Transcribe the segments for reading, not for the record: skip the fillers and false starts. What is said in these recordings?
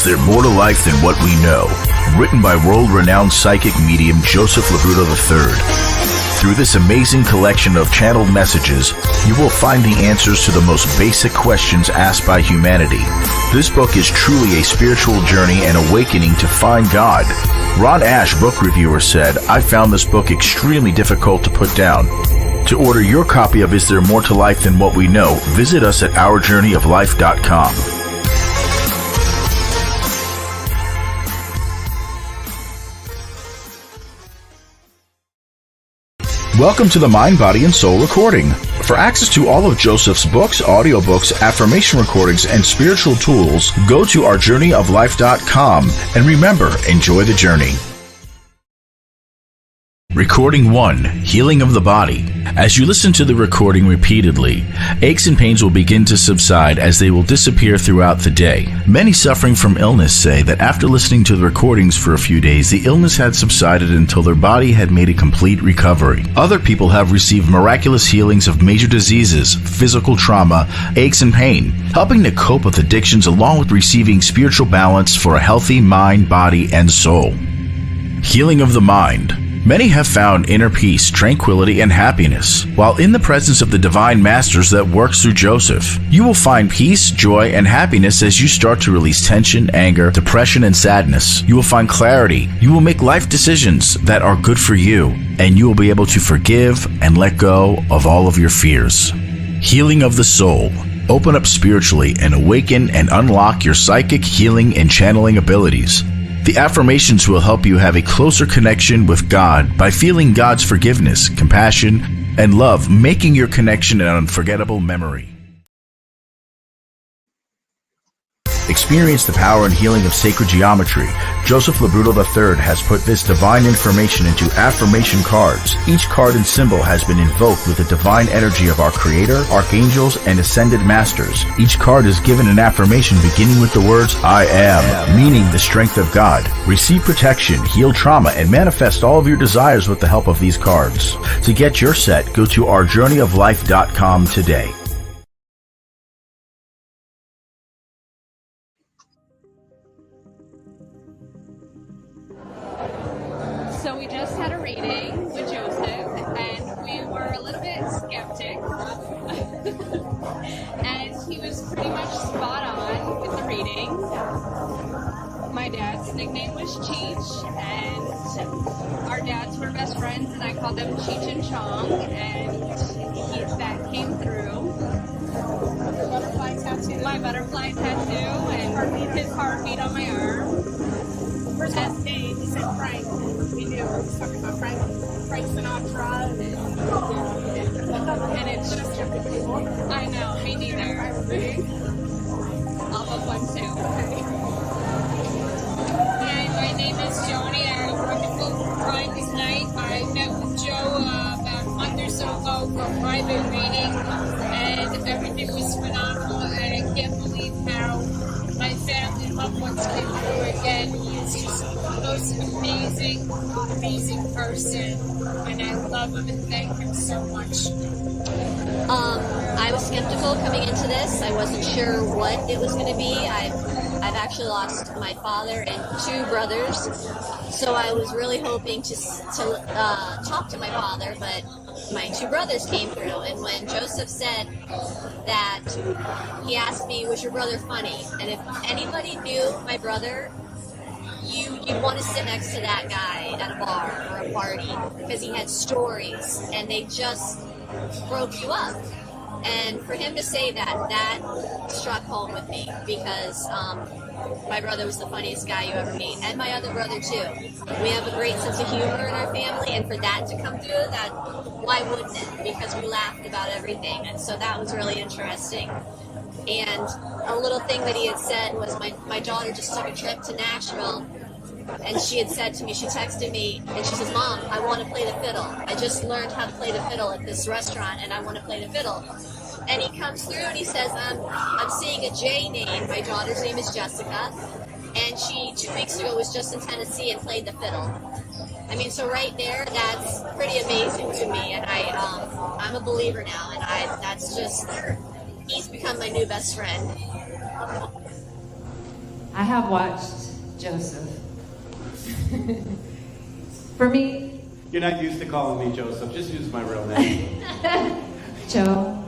there more to life than what we know? Written by world-renowned psychic medium Joseph Labruto III. Through this amazing collection of channeled messages, you will find the answers to the most basic questions asked by humanity. This book is truly a spiritual journey and awakening to find God. Ron Ash, book reviewer, said, "I found this book extremely difficult to put down." To order your copy of Is There More to Life Than What We Know, visit us at OurJourneyOfLife.com. Welcome to the Mind, Body, and Soul Recording. For access to all of Joseph's books, audiobooks, affirmation recordings, and spiritual tools, go to OurJourneyOfLife.com. And remember, enjoy the journey. Recording 1, Healing of the Body. As you listen to the recording repeatedly, aches and pains will begin to subside as they will disappear throughout the day. Many suffering from illness say that after listening to the recordings for a few days, the illness had subsided until their body had made a complete recovery. Other people have received miraculous healings of major diseases, physical trauma, aches and pain, helping to cope with addictions along with receiving spiritual balance for a healthy mind, body, and soul. Healing of the Mind. Many have found inner peace, tranquility, and happiness while in the presence of the divine masters that works through Joseph. You will find peace, joy, and happiness as you start to release tension, anger, depression, and sadness. You will find clarity. You will make life decisions that are good for you, and you will be able to forgive and let go of all of your fears. Healing of the Soul. Open up spiritually and awaken and unlock your psychic, healing, and channeling abilities. The affirmations will help you have a closer connection with God by feeling God's forgiveness, compassion, and love, making your connection an unforgettable memory. Experience the power and healing of sacred geometry. Joseph Labruto III has put this divine information into affirmation cards. Each card and symbol has been invoked with the divine energy of our Creator, archangels, and ascended masters. Each card is given an affirmation beginning with the words, "I am," meaning the strength of God. Receive protection, heal trauma, and manifest all of your desires with the help of these cards. To get your set, go to OurJourneyOfLife.com today. So we just had a reading with Joseph, and we were a little bit skeptic, and he was pretty much spot on with the reading. My dad's nickname was Cheech, and our dads were best friends, and I called them Cheech and Chong, and that came through. Your butterfly tattoo. My butterfly tattoo, and his heartbeat on my arm. Where's his name? He said Frank. We knew. He was talking about Frank Sinatra. And it's just, I know, me neither. I'll book one too. Hi, my name is Joni. I had a wonderful Friday night. I met with Joe about a month or so ago for a private reading, and everything was phenomenal. And I can't believe how my family and loved ones came through again. He is just the most amazing person, and I love him and thank him so much. I was skeptical coming into this. I wasn't sure what it was going to be. I've actually lost my father and 2 brothers, so I was really hoping to talk to my father, but my 2 brothers came through. And when Joseph said that, he asked me, "Was your brother funny?" And if anybody knew my brother, you'd want to sit next to that guy at a bar or a party, because he had stories and they just broke you up. And for him to say that struck home with me, because my brother was the funniest guy you ever meet, and my other brother too. We have a great sense of humor in our family, and for that to come through, that why wouldn't it? Because we laughed about everything, and so that was really interesting. And a little thing that he had said was my daughter just took a trip to Nashville, and she had said to me, she texted me, and she says, "Mom, I want to play the fiddle. I just learned how to play the fiddle at this restaurant, and I want to play the fiddle." And he comes through and he says, I'm seeing a J name. My daughter's name is Jessica, and she 2 weeks ago was just in Tennessee and played the fiddle. I mean, so right there, that's pretty amazing to me, and I'm a believer now, and he's become my new best friend. I have watched Joseph. For me, You're not used to calling me Joseph. Just use my real name. Joe,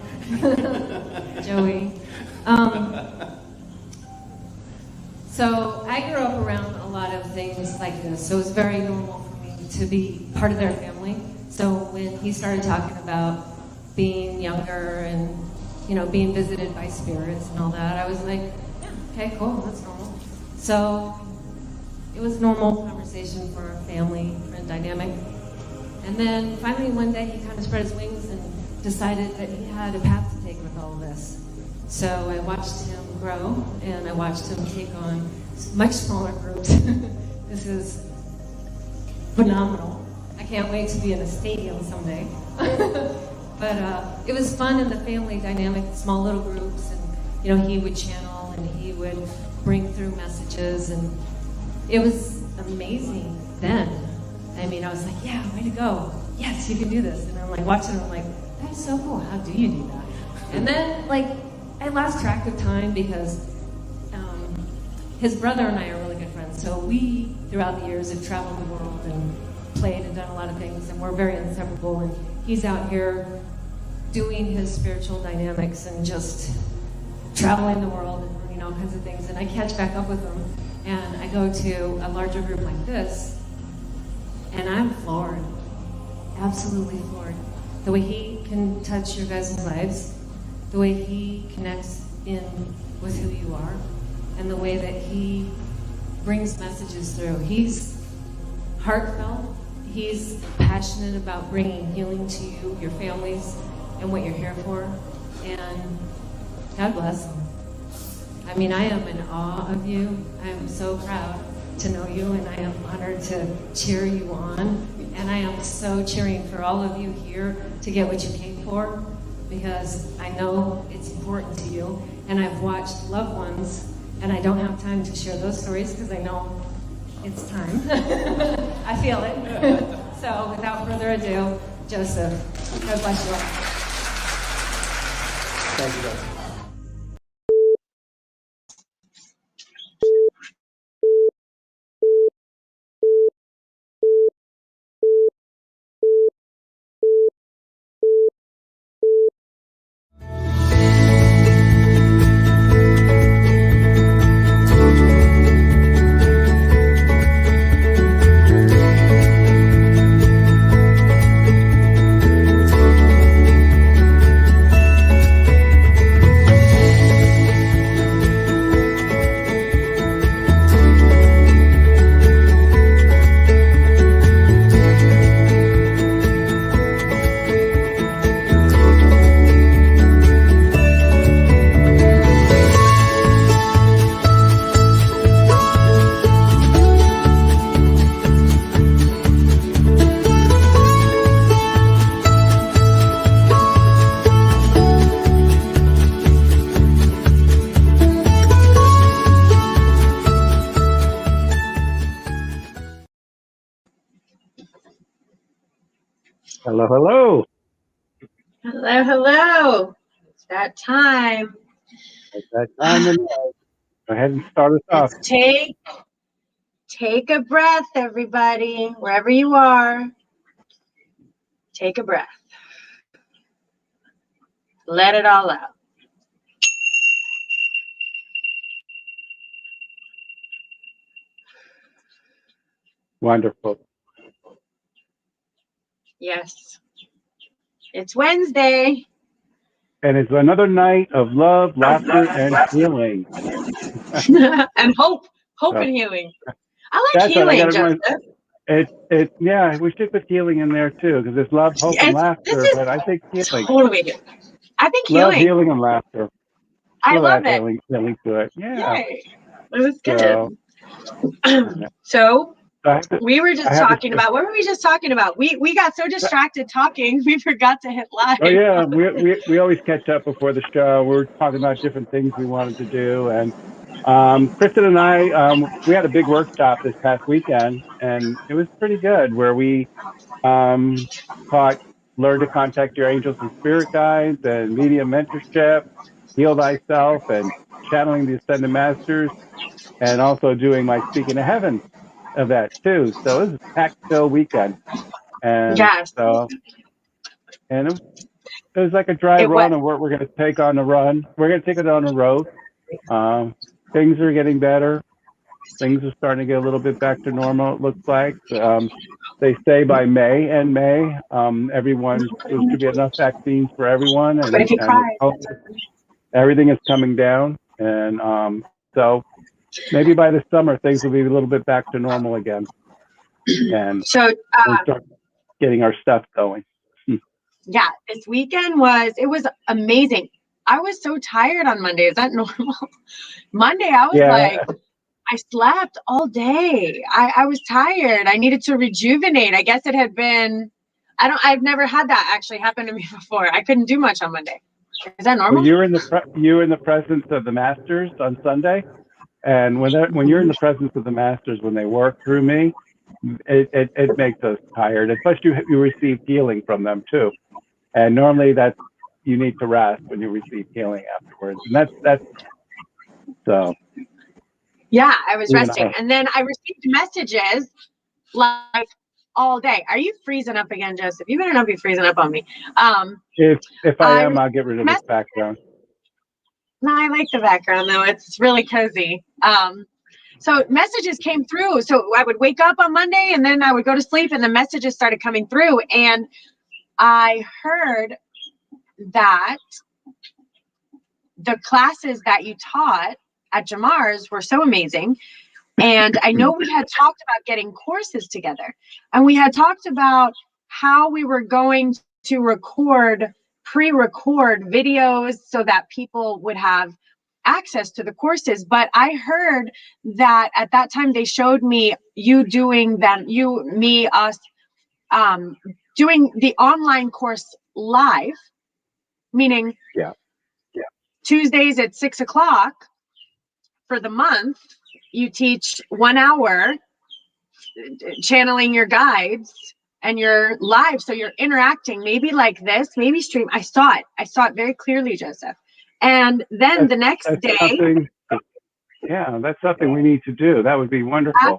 Joey. So I grew up around a lot of things like this, so it was very normal for me to be part of their family. So when he started talking about being younger and, you know, being visited by spirits and all that, I was like, yeah, okay, cool, that's normal. So it was normal conversation for a family friend dynamic. And then finally one day he kind of spread his wings and decided that he had a path to take with all of this. So I watched him grow, and I watched him take on much smaller groups. This is phenomenal. I can't wait to be in a stadium someday. But it was fun in the family dynamic, small little groups, and you know, he would channel and he would bring through messages, and it was amazing then. I mean, I was like, yeah, way to go. Yes, you can do this. And I'm like watching him, I'm like, that's so cool. How do you do that? And then, like, I lost track of time because his brother and I are really good friends. So we, throughout the years, have traveled the world and played and done a lot of things, and we're very inseparable. And he's out here doing his spiritual dynamics and just traveling the world and learning all kinds of things. And I catch back up with him, and I go to a larger group like this, and I'm floored, absolutely floored. The way he can touch your guys' lives, the way he connects in with who you are, and the way that he brings messages through. He's heartfelt, he's passionate about bringing healing to you, your families, and what you're here for, and God bless him. I mean, I am in awe of you. I am so proud to know you, and I am honored to cheer you on, and I am so cheering for all of you here to get what you came for, because I know it's important to you, and I've watched loved ones, and I don't have time to share those stories because I know it's time. I feel it. So without further ado, Joseph, God bless you all. Thank you, guys. Hello, hello. Hello, hello. It's that time. It's that time of night. Go ahead and start us off. Let's take a breath, everybody, wherever you are. Take a breath. Let it all out. Wonderful. Yes. It's Wednesday. And it's another night of love, laughter, and healing. And hope and healing. I like That's healing, what Joseph. Yeah, we should put healing in there too, because there's love, hope, and laughter, but I think healing. Totally healing. I think Love, healing. healing, and laughter. I love it. Healing to it. Yeah. Yay. It was good. So we were just talking about, what were we just talking about? We got so distracted talking, we forgot to hit live. Oh yeah, we always catch up before the show. We're talking about different things we wanted to do, and Kristen and I, we had a big workshop this past weekend, and it was pretty good, where we taught learn to contact your angels and spirit guides, and medium mentorship, heal thyself, and channeling the ascended masters. and also doing my Speaking to Heaven event too. So it was a packed filled weekend. And Yes. so, and it was like a dry run of what we're going to take on the run. We're going to take it on the road. Things are getting better. Things are starting to get a little bit back to normal, it looks like. They say by May, everyone, there should be enough vaccines for everyone, and everything is coming down. And so maybe by the summer, things will be a little bit back to normal again. And so we'll start getting our stuff going. Yeah, this weekend was amazing. I was so tired on Monday. Is that normal? Monday, I was like, I slept all day. I was tired. I needed to rejuvenate. I guess it had been, I've never had that actually happen to me before. I couldn't do much on Monday. Is that normal? Well, you were in the presence of the masters on Sunday. And when you're in the presence of the masters, when they work through me, it makes us tired. And plus you receive healing from them too. And normally you need to rest when you receive healing afterwards. And that's so. Yeah, I was resting. And then I received messages like all day. Are you freezing up again, Joseph? You better not be freezing up on me. If I am, I'll get rid of this background. No, I like the background though. It's really cozy. So messages came through. So I would wake up on Monday and then I would go to sleep and the messages started coming through. And I heard that the classes that you taught at Jamar's were so amazing. And I know we had talked about getting courses together, and we had talked about how we were going to pre-record videos so that people would have access to the courses. But I heard that at that time they showed me you doing them, us doing the online course live, meaning Tuesdays at 6:00 for the month. You teach 1 hour channeling your guides and you're live. So you're interacting, maybe like this, maybe stream. I saw it very clearly, Joseph. And then the next day. That's something we need to do. That would be wonderful.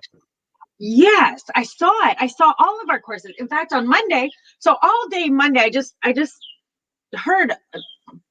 Yes, I saw it. I saw all of our courses. In fact, on Monday, so all day Monday, I just heard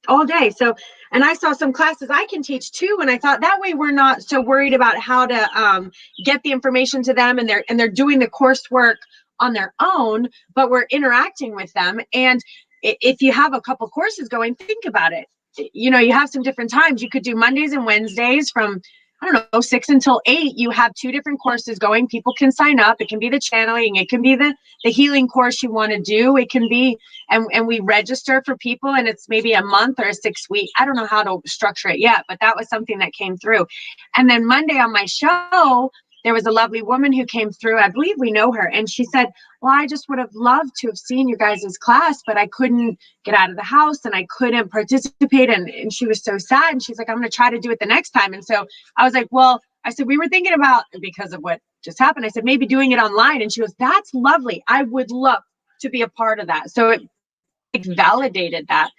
all day. So, and I saw some classes I can teach too. And I thought that way we're not so worried about how to get the information to them, and they're doing the coursework on their own, but we're interacting with them. And if you have a couple courses going, think about it. You know, you have some different times. You could do Mondays and Wednesdays from, I don't know, 6 until 8. You have 2 different courses going. People can sign up. It can be the channeling. It can be the healing course you want to do. It can be, and we register for people, and it's maybe a month or a 6 week. I don't know how to structure it yet, but that was something that came through. And then Monday on my show, there was a lovely woman who came through. I believe we know her. And she said, well, I just would have loved to have seen your guys' class, but I couldn't get out of the house and I couldn't participate. And she was so sad. And she's like, I'm going to try to do it the next time. And so I was like, well, I said, we were thinking about, because of what just happened, I said, maybe doing it online. And she goes, that's lovely. I would love to be a part of that. So it validated that.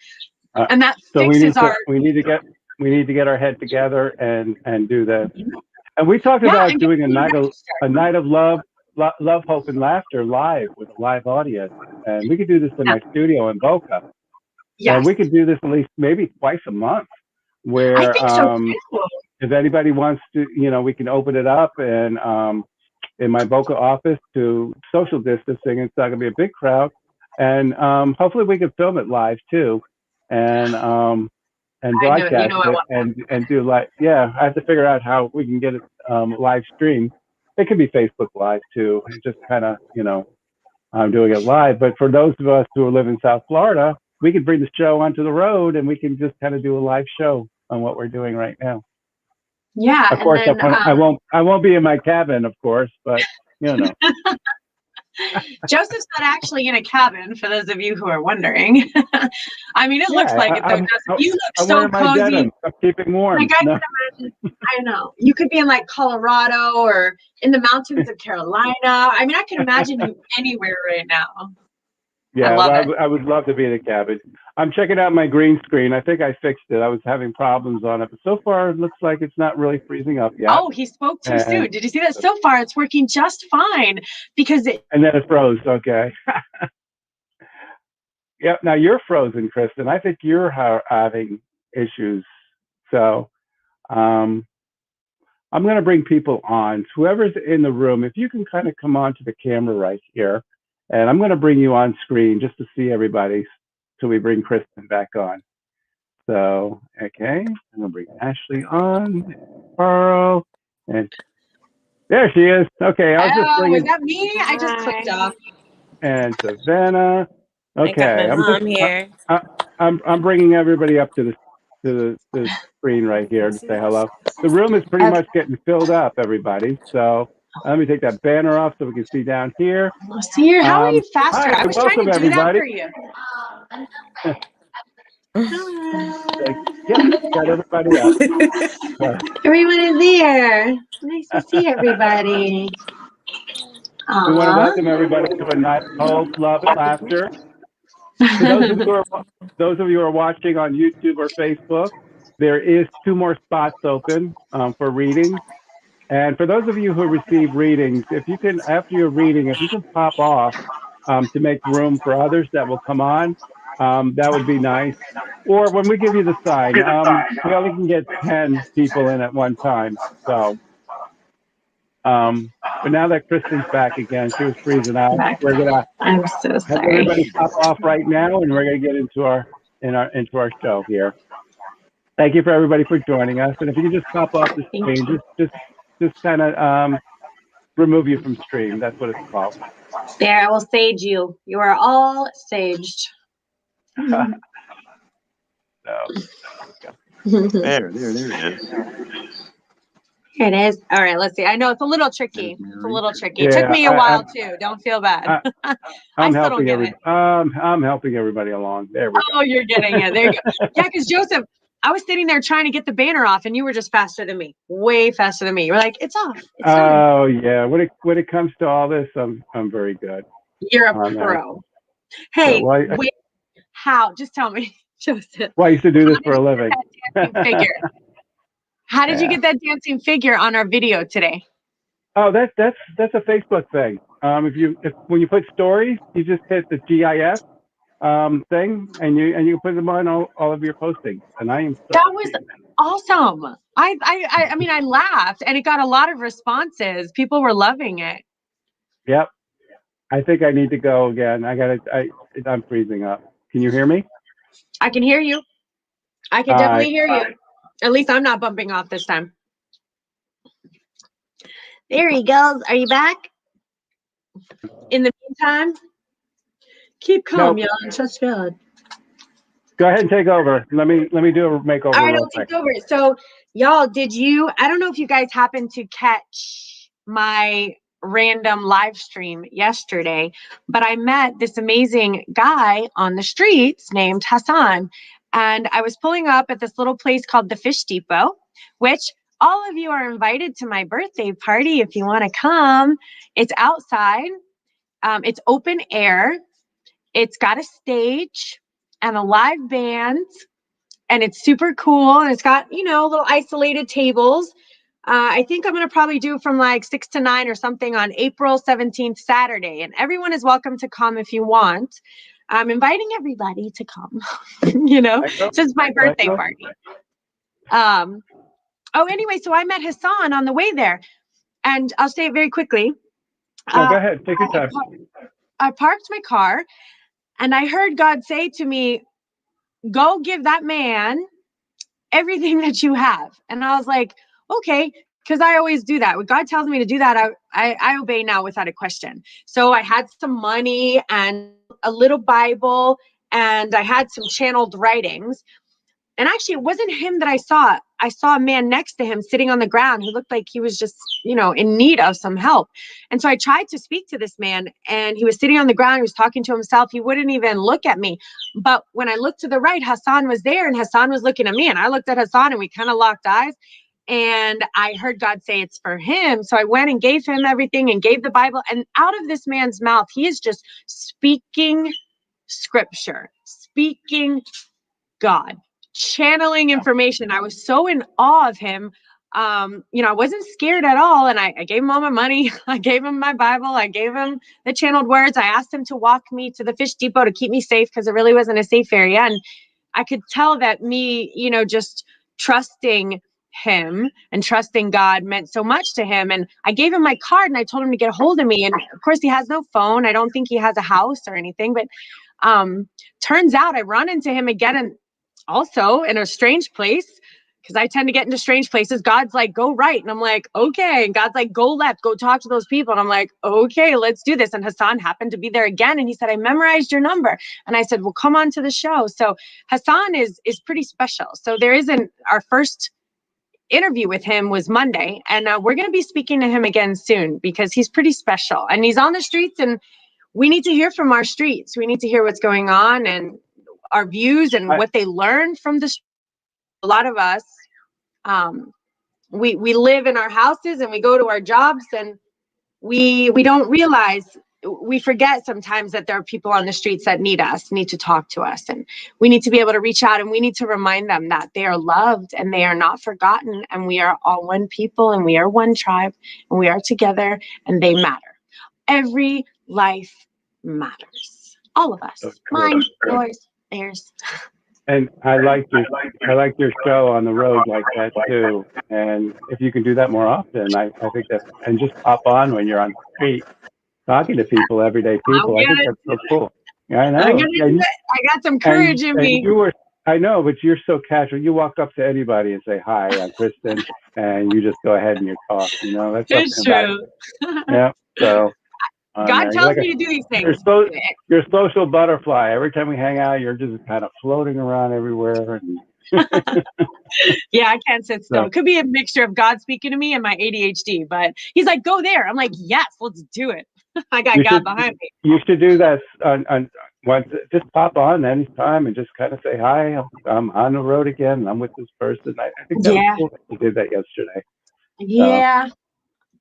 And that so fixes we need to get our head together and do that. And we talked about doing a night of love, hope, and laughter live with a live audience. And we could do this in our studio in Boca. Yes. And we could do this at least maybe twice a month, where I think so too. If anybody wants to, we can open it up and in my Boca office to social distancing. It's not going to be a big crowd. And hopefully we can film it live too. And broadcast it and do I have to figure out how we can get it live streamed. It could be Facebook Live too. Just kind of, I'm doing it live. But for those of us who live in South Florida, we could bring the show onto the road and we can just kind of do a live show on what we're doing right now. Yeah. Of course, I won't be in my cabin, of course, but Joseph's not actually in a cabin, for those of you who are wondering. I mean, it looks like it though, Joseph. You look so cozy. I'm keeping warm. Like, I can imagine. I know. You could be in like Colorado or in the mountains of Carolina. I mean, I can imagine you anywhere right now. Yeah, love well, it. I would love to be in a cabin. I'm checking out my green screen. I think I fixed it. I was having problems on it, but so far it looks like it's not really freezing up yet. Oh, he spoke too And soon. Did you see that? So far, it's working just fine because and then it froze. Okay. Yep. Now you're frozen, Kristen. I think you're having issues. So I'm going to bring people on. Whoever's in the room, if you can kind of come on to the camera right here, and I'm going to bring you on screen just to see everybody till we bring Kristen back on. So, okay, I'm going to bring Ashley on, Carl, and there she is. Okay, I was just was bringing, that me? I just clicked off. and Savannah. I got Okay, my mom here. I'm bringing everybody up to the screen right here to say hello. The room is pretty much getting filled up, everybody. So let me take that banner off so we can see down here. See here, how are you faster? Hi, I was welcome trying to do everybody. that for you. Yep, got everybody up. Everyone is here. Nice to see everybody. We want to Aww. welcome everybody to a night of love and laughter. For those of you who are watching on YouTube or Facebook, there is 2 more spots open for readings. And for those of you who receive readings, if you can, after your reading, if you can pop off to make room for others that will come on, that would be nice. Or when we give you the sign, we only can get 10 people in at one time. So, but now that Kristen's back again, she was freezing out. We're gonna I'm so have sorry. everybody pop off right now, and we're gonna get into our show here. Thank you for everybody for joining us. And if you can just pop off the screen, just kind of remove you from stream. That's what it's called. There, I will sage you. You are all saged. So, There it is. Here it is. All right, let's see. I know it's a little tricky. It's a little tricky. It yeah, took me a while too. Don't feel bad. I'm still don't helping get it. I'm helping everybody along. There we go. Oh, you're getting it. There you go. Yeah, because Joseph, I was sitting there trying to get the banner off, and you were just faster than me. Way faster than me. You were like, "It's off." It's Oh yeah. When it comes to all this, I'm very good. You're a pro. Hey, So, wait, how? Just tell me, Joseph. Well, I used to do this for a living. How did you get that dancing figure on our video today? Oh, that's a Facebook thing. When you put stories, you just hit the GIF thing, and you put them on all of your postings. And I am so that was awesome. I mean, I laughed, and it got a lot of responses. People were loving it. Yep. I think I need to go again. I'm freezing up. Can you hear me? I can hear you. I can definitely hear you. At least I'm not bumping off this time. There he goes. Are you back? In the meantime, keep calm, y'all, and trust God. Go ahead and take over. Let me do a makeover. All right, I'll take over. So, y'all, I don't know if you guys happened to catch my random live stream yesterday, but I met this amazing guy on the streets named Hassan. And I was pulling up at this little place called the Fish Depot, which all of you are invited to my birthday party if you want to come. It's outside. It's open air. It's got a stage and a live band. And it's super cool. And it's got, little isolated tables. I think I'm going to probably do from like 6 to 9 or something on April 17th, Saturday. And everyone is welcome to come if you want. I'm inviting everybody to come, since my birthday party. Anyway, so I met Hassan on the way there. And I'll say it very quickly. Go ahead. Take your time. I parked my car and I heard God say to me, go give that man everything that you have. And I was like, okay, because I always do that. When God tells me to do that, I obey now without a question. So I had some money and a little Bible, and I had some channeled writings. And actually, it wasn't him that I saw. I saw a man next to him sitting on the ground who looked like he was just, in need of some help. And so I tried to speak to this man, and he was sitting on the ground. He was talking to himself. He wouldn't even look at me. But when I looked to the right, Hassan was there, and Hassan was looking at me. And I looked at Hassan, and we kind of locked eyes. And I heard God say it's for him. So I went and gave him everything and gave the Bible. And out of this man's mouth, he is just speaking scripture, speaking God, channeling information. I was so in awe of him. I wasn't scared at all. And I gave him all my money. I gave him my Bible. I gave him the channeled words. I asked him to walk me to the fish depot to keep me safe because it really wasn't a safe area. And I could tell that me, just trusting him and trusting God meant so much to him. And I gave him my card and I told him to get a hold of me. And of course he has no phone. I don't think he has a house or anything, but turns out I run into him again and also in a strange place, because I tend to get into strange places. God's like, go right. And I'm like, okay. And God's like, go left, go talk to those people. And I'm like, okay, let's do this. And Hassan happened to be there again. And he said, I memorized your number. And I said, well, come on to the show. So Hassan is pretty special. So our first interview with him was Monday. And we're going to be speaking to him again soon because he's pretty special. And he's on the streets and we need to hear from our streets. We need to hear what's going on and our views and what they learned from the. A lot of us, we live in our houses and we go to our jobs and we don't realize, we forget sometimes that there are people on the streets that need to talk to us, and we need to be able to reach out and we need to remind them that they are loved and they are not forgotten, and we are all one people and we are one tribe and we are together and they matter. Every life matters. All of us. Mine, yours, theirs. And I like your show on the road like that too. And if you can do that more often, I think that, and just pop on when you're on the street talking to people, everyday people. I think that's so cool. Yeah, I know. I got some courage in me. I know, but you're so casual. You walk up to anybody and say, hi, I'm Kristen, and you just go ahead and you talk, that's it's true. Yeah. So God tells me to do these things. You're a social butterfly. Every time we hang out, you're just kind of floating around everywhere. Yeah, I can't sit still. It could be a mixture of God speaking to me and my ADHD, but he's like, go there. I'm like, yes, let's do it. I got God behind me. You should do that just pop on anytime and just kind of say, hi, I'm on the road again. I'm with this person. I think that was cool that you did that yesterday. Yeah.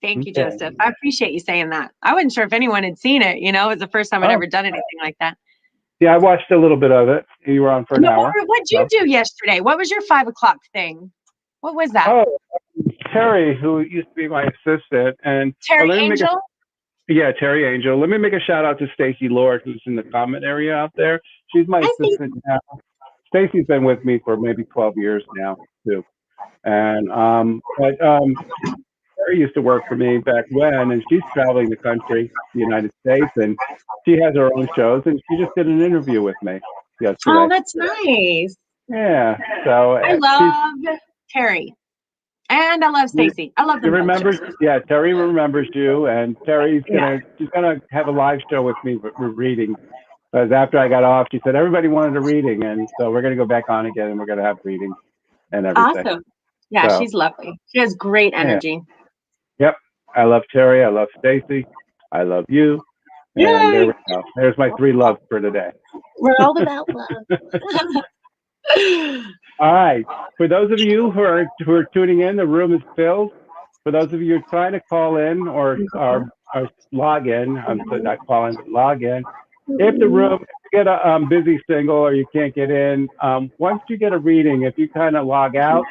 Thank you, Joseph. I appreciate you saying that. I wasn't sure if anyone had seen it. It was the first time I'd ever done anything like that. Yeah, I watched a little bit of it. You were on for an hour. What did you do yesterday? What was your 5 o'clock thing? What was that? Oh, Terry, who used to be my assistant. And Terry Angel? Terry Angel. Let me make a shout out to Stacy Lord, who's in the comment area out there. She's my assistant now. Stacy's been with me for maybe 12 years now, too. And Terry used to work for me back when, and she's traveling the country, the United States, and she has her own shows, and she just did an interview with me yesterday. Oh, that's nice. Yeah. So I love Terry. And I love Stacy. I love them. Terry remembers you, and she's gonna have a live show with me for reading. Because after I got off, she said everybody wanted a reading, and so we're gonna go back on again, and we're gonna have readings and everything. Awesome. Yeah, so, she's lovely. She has great energy. Yep. I love Terry. I love Stacy. I love you. And there we go. There's my 3 loves for today. We're all about love. All right. For those of you who are tuning in, the room is filled. For those of you trying to call in or log in, I'm not calling, but log in. If you get a busy single or you can't get in, once you get a reading, if you kind of log out,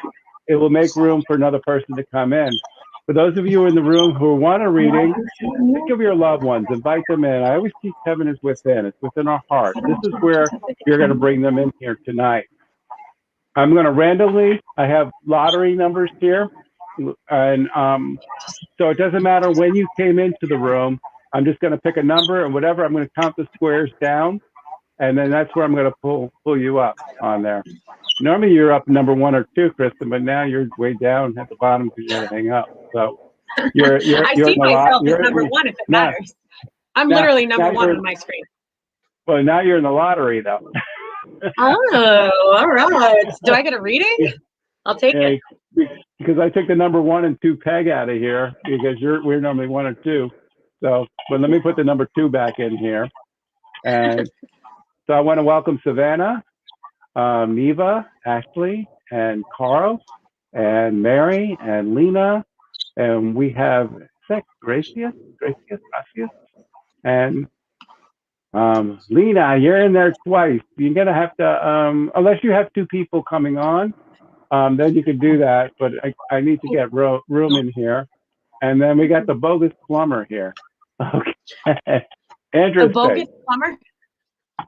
it will make room for another person to come in. For those of you in the room who want a reading, think of your loved ones, invite them in. I always teach heaven is within. It's within our heart. This is where you're going to bring them in here tonight. I'm going to randomly, I have lottery numbers here. And so it doesn't matter when you came into the room. I'm just going to pick a number and whatever, I'm going to count the squares down. And then that's where I'm going to pull you up on there. Normally you're up number 1 or 2, Kristen, but now you're way down at the bottom because you got to hang up. So you're see myself as number 1 if it matters. I'm literally number 1 on my screen. Well, now you're in the lottery though. Oh, all right. Do I get a reading? I'll take it. Because I took the number 1 and 2 peg out of here because we're normally 1 or 2. So, but let me put the number 2 back in here. And so I want to welcome Savannah, Neva, Ashley, and Carl, and Mary, and Lena, and we have Gracias, and Lena, you're in there twice. You're gonna have to, unless you have two people coming on, then you can do that. But I need to get room in here. And then we got the bogus plumber here. Okay. Andrew, The bogus plumber?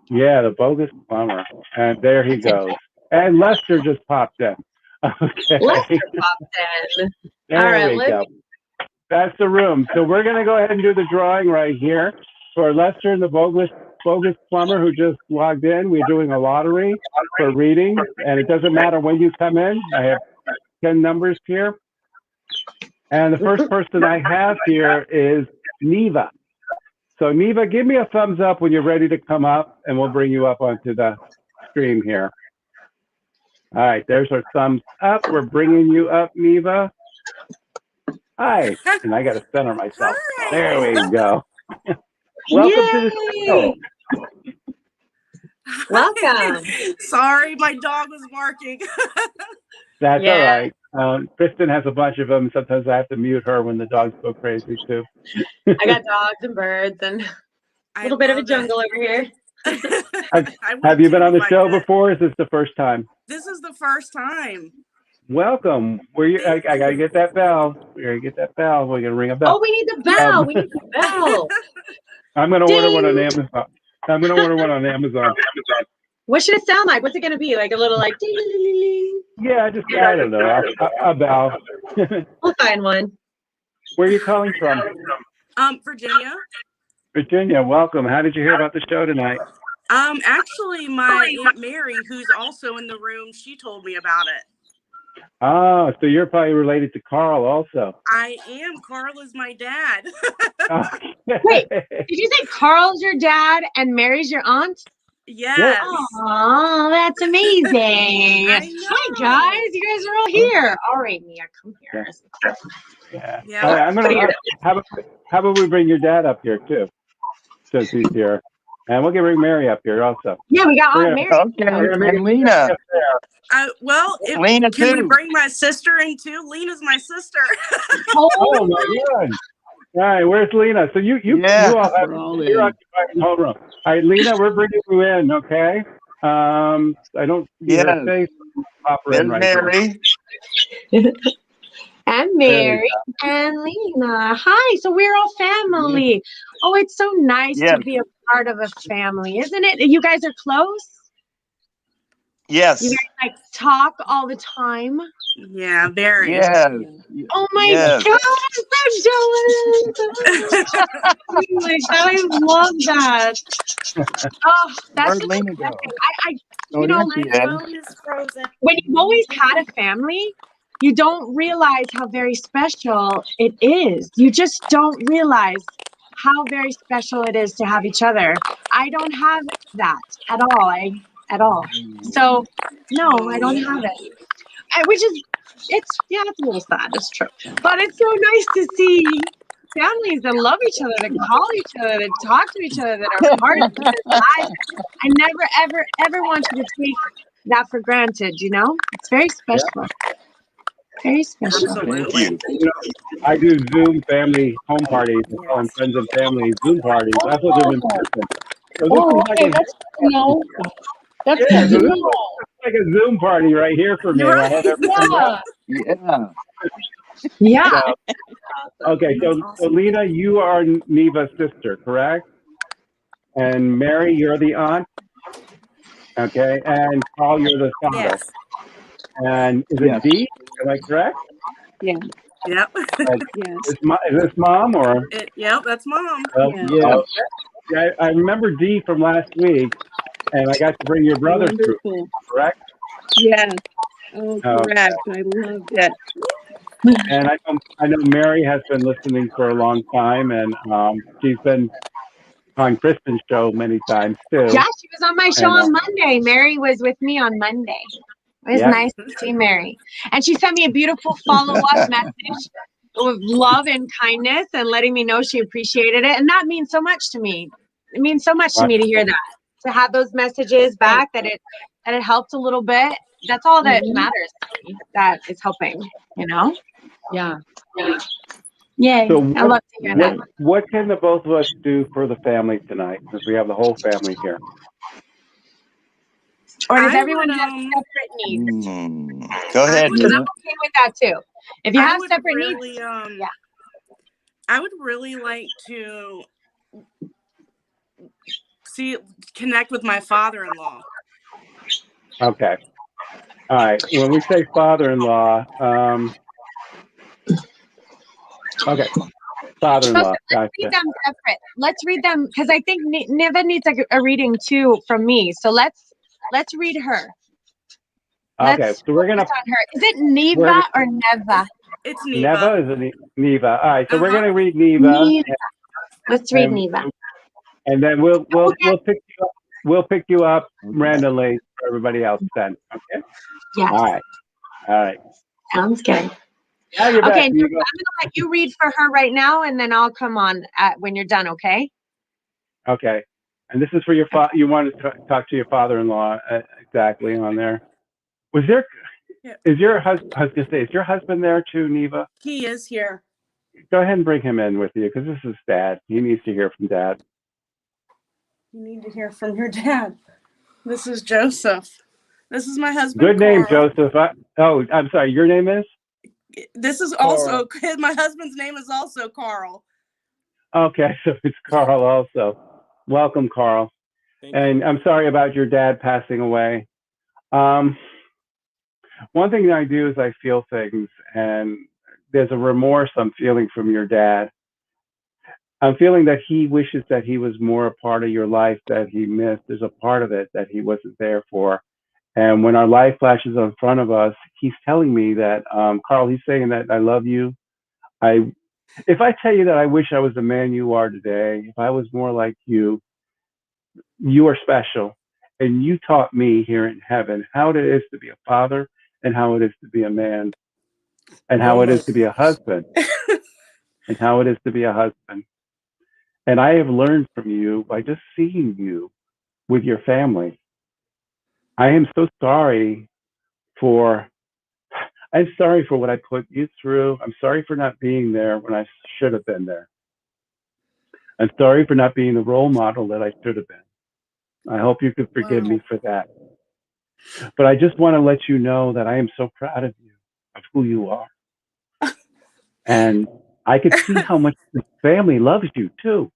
Yeah, the bogus plumber. And there he goes. And Lester just popped in. Okay. Lester popped in. There All right, we go. That's the room. So we're going to go ahead and do the drawing right here for Lester and the bogus plumber who just logged in. We're doing a lottery for readings, and it doesn't matter when you come in. I have 10 numbers here. And the first person I have here is Neva. So Neva, give me a thumbs up when you're ready to come up, and we'll bring you up onto the stream here. All right, there's our thumbs up. We're bringing you up, Neva. Hi, and I got to center myself. Hi. There we go. Welcome to the show. Welcome. Sorry, my dog was barking. That's all right. Kristen has a bunch of them. Sometimes I have to mute her when the dogs go crazy too. I got dogs and birds and a little bit of a jungle over here. Have you been on the show before? Or is this the first time? This is the first time. Welcome. I gotta get that bell. We gotta get that bell. We're gonna ring a bell. Oh, we need the bell. We need the bell. I'm gonna order one on Amazon. What should it sound like? What's it gonna be? Like a little like ding, ding, ding, ding. Yeah, I don't know. A bell. We'll find one. Where are you calling from? Virginia. Virginia, welcome. How did you hear about the show tonight? Actually, my Aunt Mary, who's also in the room, she told me about it. Oh, so you're probably related to Carl also. I am. Carl is my dad. Wait, did you say Carl's your dad and Mary's your aunt? Yes. Oh, that's amazing. Hi, guys. You guys are all here. All right, Mia, come here. Yeah. All right, how about we bring your dad up here too, since he's here, and we'll bring Mary up here also. Yeah, we got Aunt Mary. Okay, and Lena. Well, Lena can too. we bring my sister in too? Lena's my sister. Oh my God! All right, where's Lena? So you all have you're occupying the whole room. All right, Lena, we're bringing you in, okay? I don't see her face. Pop her in right Mary. And Mary and Lena. Hi. So we're all family. Oh, it's so nice to be a part of a family, isn't it? You guys are close? Yes. You guys like talk all the time? Yeah, very. Yes. Oh my God, I'm so jealous. I love that. Oh, that's just Lena go? you know, when you've always had a family, you don't realize how very special it is. You just don't realize how very special it is to have each other. I don't have that at all. So no, I don't have it. Which is, it's a little sad. It's true, but it's so nice to see families that love each other, that call each other, that talk to each other, that are part of their lives. I never, ever want you to take that for granted. You know, it's very special. Very special. Absolutely. I do Zoom family home parties, and calling friends and family Zoom parties. That's what they're in person. So That's like a Zoom party right here for me. Right. Yeah. Okay, so Lena, you are Neva's sister, correct? And Mary, you're the aunt. Okay, and Carl, you're the father. Yes. And is it Dee? Am I correct? Yeah. Yep. Is this mom or? Yep, that's mom. I remember Dee from last week, and I got to bring your brother through, correct? Yes. Oh, correct. I loved it. And I know Mary has been listening for a long time, and she's been on Kristen's show many times too. Yeah, she was on my show on Monday. Mary was with me on Monday. It was nice to see Mary. And she sent me a beautiful follow-up message with love and kindness and letting me know she appreciated it. And that means so much to me. It means so much to me to hear that, to have those messages back, that it helped a little bit. That's all that matters to me, that it's helping, you know? Yeah. Yay. So I love to hear that. what can the both of us do for the family tonight, since we have the whole family here? Or does I everyone would, have separate needs? Go ahead, Because I'm Nina. okay with that too. If you I have would separate really, needs, yeah. I would really like to connect with my father-in-law. Okay. All right. When we say father-in-law, okay, father-in-law. Joseph, let's read Gotcha. them separate. Let's read them because I think Niva needs a reading too from me. So let's read her. Okay. Let's So we're focus gonna on her. Is it Niva or Neva? It's Neva. Neva is it Neva? All right. So we're Uh-huh. gonna read Neva, Neva. Let's read and, Neva. and then we'll Okay. pick you up. We'll pick you up randomly for everybody else then. Okay. Yes. All right. All right. Sounds good. Now you're Okay, back, I'm Neva. gonna let you read for her right now, and then I'll come on when you're done. Okay. Okay. And this is for your you want to talk to your father-in-law exactly on there. Was there? Yeah. Is your husband? I was gonna say, is your husband there too, Neva? He is here. Go ahead and bring him in with you because this is Dad. He needs to hear from Dad. You need to hear from your dad. This is Joseph. This is my husband, Good name, Carl. Joseph. I'm sorry. Your name is? This is also my husband's name is also Carl. Okay, so it's Carl also. Welcome, Carl. And I'm sorry about your dad passing away. One thing that I do is I feel things, and there's a remorse I'm feeling from your dad. I'm feeling that he wishes that he was more a part of your life that he missed. There's a part of it that he wasn't there for. And when our life flashes in front of us, he's telling me that, Carl, he's saying that I love you. If I tell you that I wish I was the man you are today, if I was more like you are special. And you taught me here in heaven how it is to be a father and how it is to be a man and how it is to be a husband and how it is to be a husband. And I have learned from you by just seeing you with your family. I am so sorry for I'm sorry for what I put you through. I'm sorry for not being there when I should have been there. I'm sorry for not being the role model that I should have been. I hope you can forgive me for that. But I just want to let you know that I am so proud of you, of who you are. And I could see how much the family loves you too.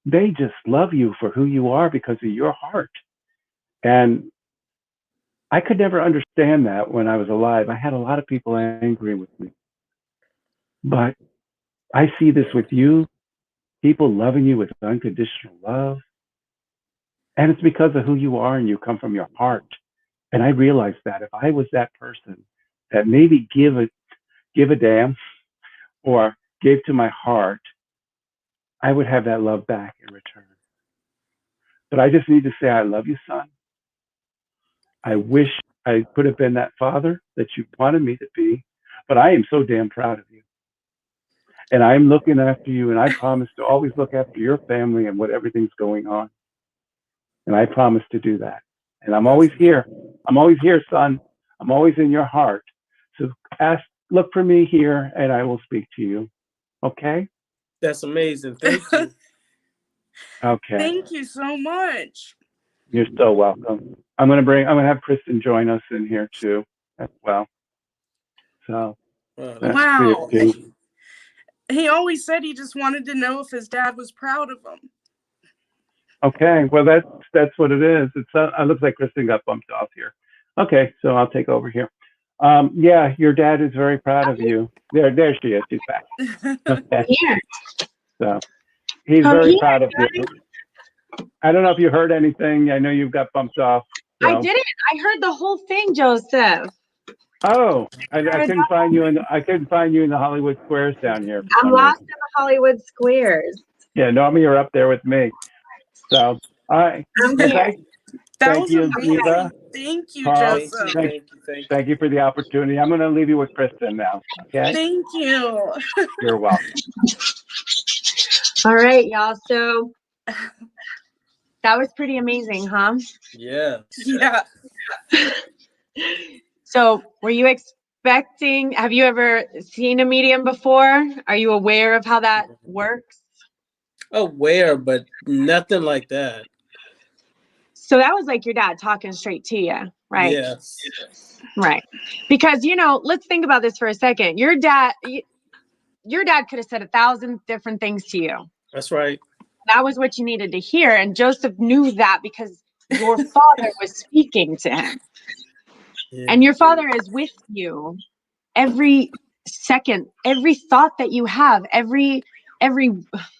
They just love you for who you are because of your heart. And I could never understand that when I was alive. I had a lot of people angry with me. But I see this with you, people loving you with unconditional love. And it's because of who you are and you come from your heart. And I realized that if I was that person that maybe give a damn or gave to my heart, I would have that love back in return. But I just need to say, I love you, son. I wish I could have been that father that you wanted me to be, but I am so damn proud of you. And I'm looking after you, and I promise to always look after your family and what everything's going on. And I promise to do that. And I'm always here. I'm always here, son. I'm always in your heart. So look for me here, and I will speak to you. Okay? That's amazing. Thank you. Okay. Thank you so much. You're so welcome. I'm gonna have Kristen join us in here too, as well. So wow. He always said he just wanted to know if his dad was proud of him. Okay, well that's what it is. It looks like Kristen got bumped off here. Okay, so I'll take over here. Yeah, your dad is very proud of you. There she is. She's back. Okay. Here. So he's very proud of you. I don't know if you heard anything. I know you've got bumped off. So. I didn't. I heard the whole thing, Joseph. Oh, I couldn't find you in the Hollywood Squares down here. I'm lost in the Hollywood Squares. Yeah, normally you're up there with me. So, all right. I'm here. Thank you, Neva. Thank you, Joseph. Thank you for the opportunity. I'm going to leave you with Kristen now. Okay. Thank you. You're welcome. All right, y'all. So that was pretty amazing, huh? Yeah. Yeah. So were you expecting, have you ever seen a medium before? Are you aware of how that works? Aware, but nothing like that. So that was like your dad talking straight to you, right? Yes. Right. Because, let's think about this for a second. Your dad could have said 1,000 different things to you. That's right. That was what you needed to hear. And Joseph knew that because your father was speaking to him. Yeah. And your father is with you every second, every thought that you have, every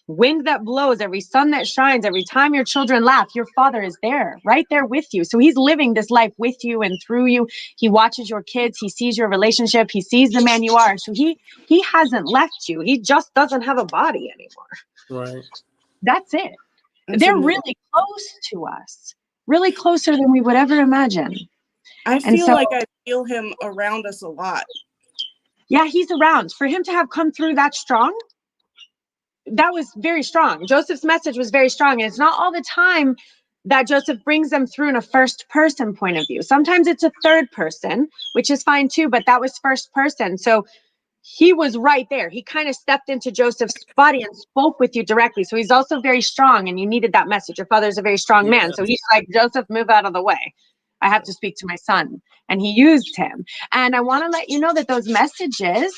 wind that blows, every sun that shines, every time your children laugh, your father is there, right there with you. So he's living this life with you and through you. He watches your kids. He sees your relationship. He sees the man you are. So he hasn't left you. He just doesn't have a body anymore. Right. That's it. That's They're amazing. really close to us, really closer than we would ever imagine. I And feel so, like I feel him around us a lot. yeah, he's around. For him to have come through that strong, that was very strong. Joseph's message was very strong. And it's not all the time that Joseph brings them through in a first person point of view. Sometimes it's a third person, which is fine too, but that was first person. So he was right there. He kind of stepped into Joseph's body and spoke with you directly. So he's also very strong, and you needed that message. Your father's a very strong man. So he's like, Joseph, move out of the way. I have to speak to my son. And he used him. And I want to let you know that those messages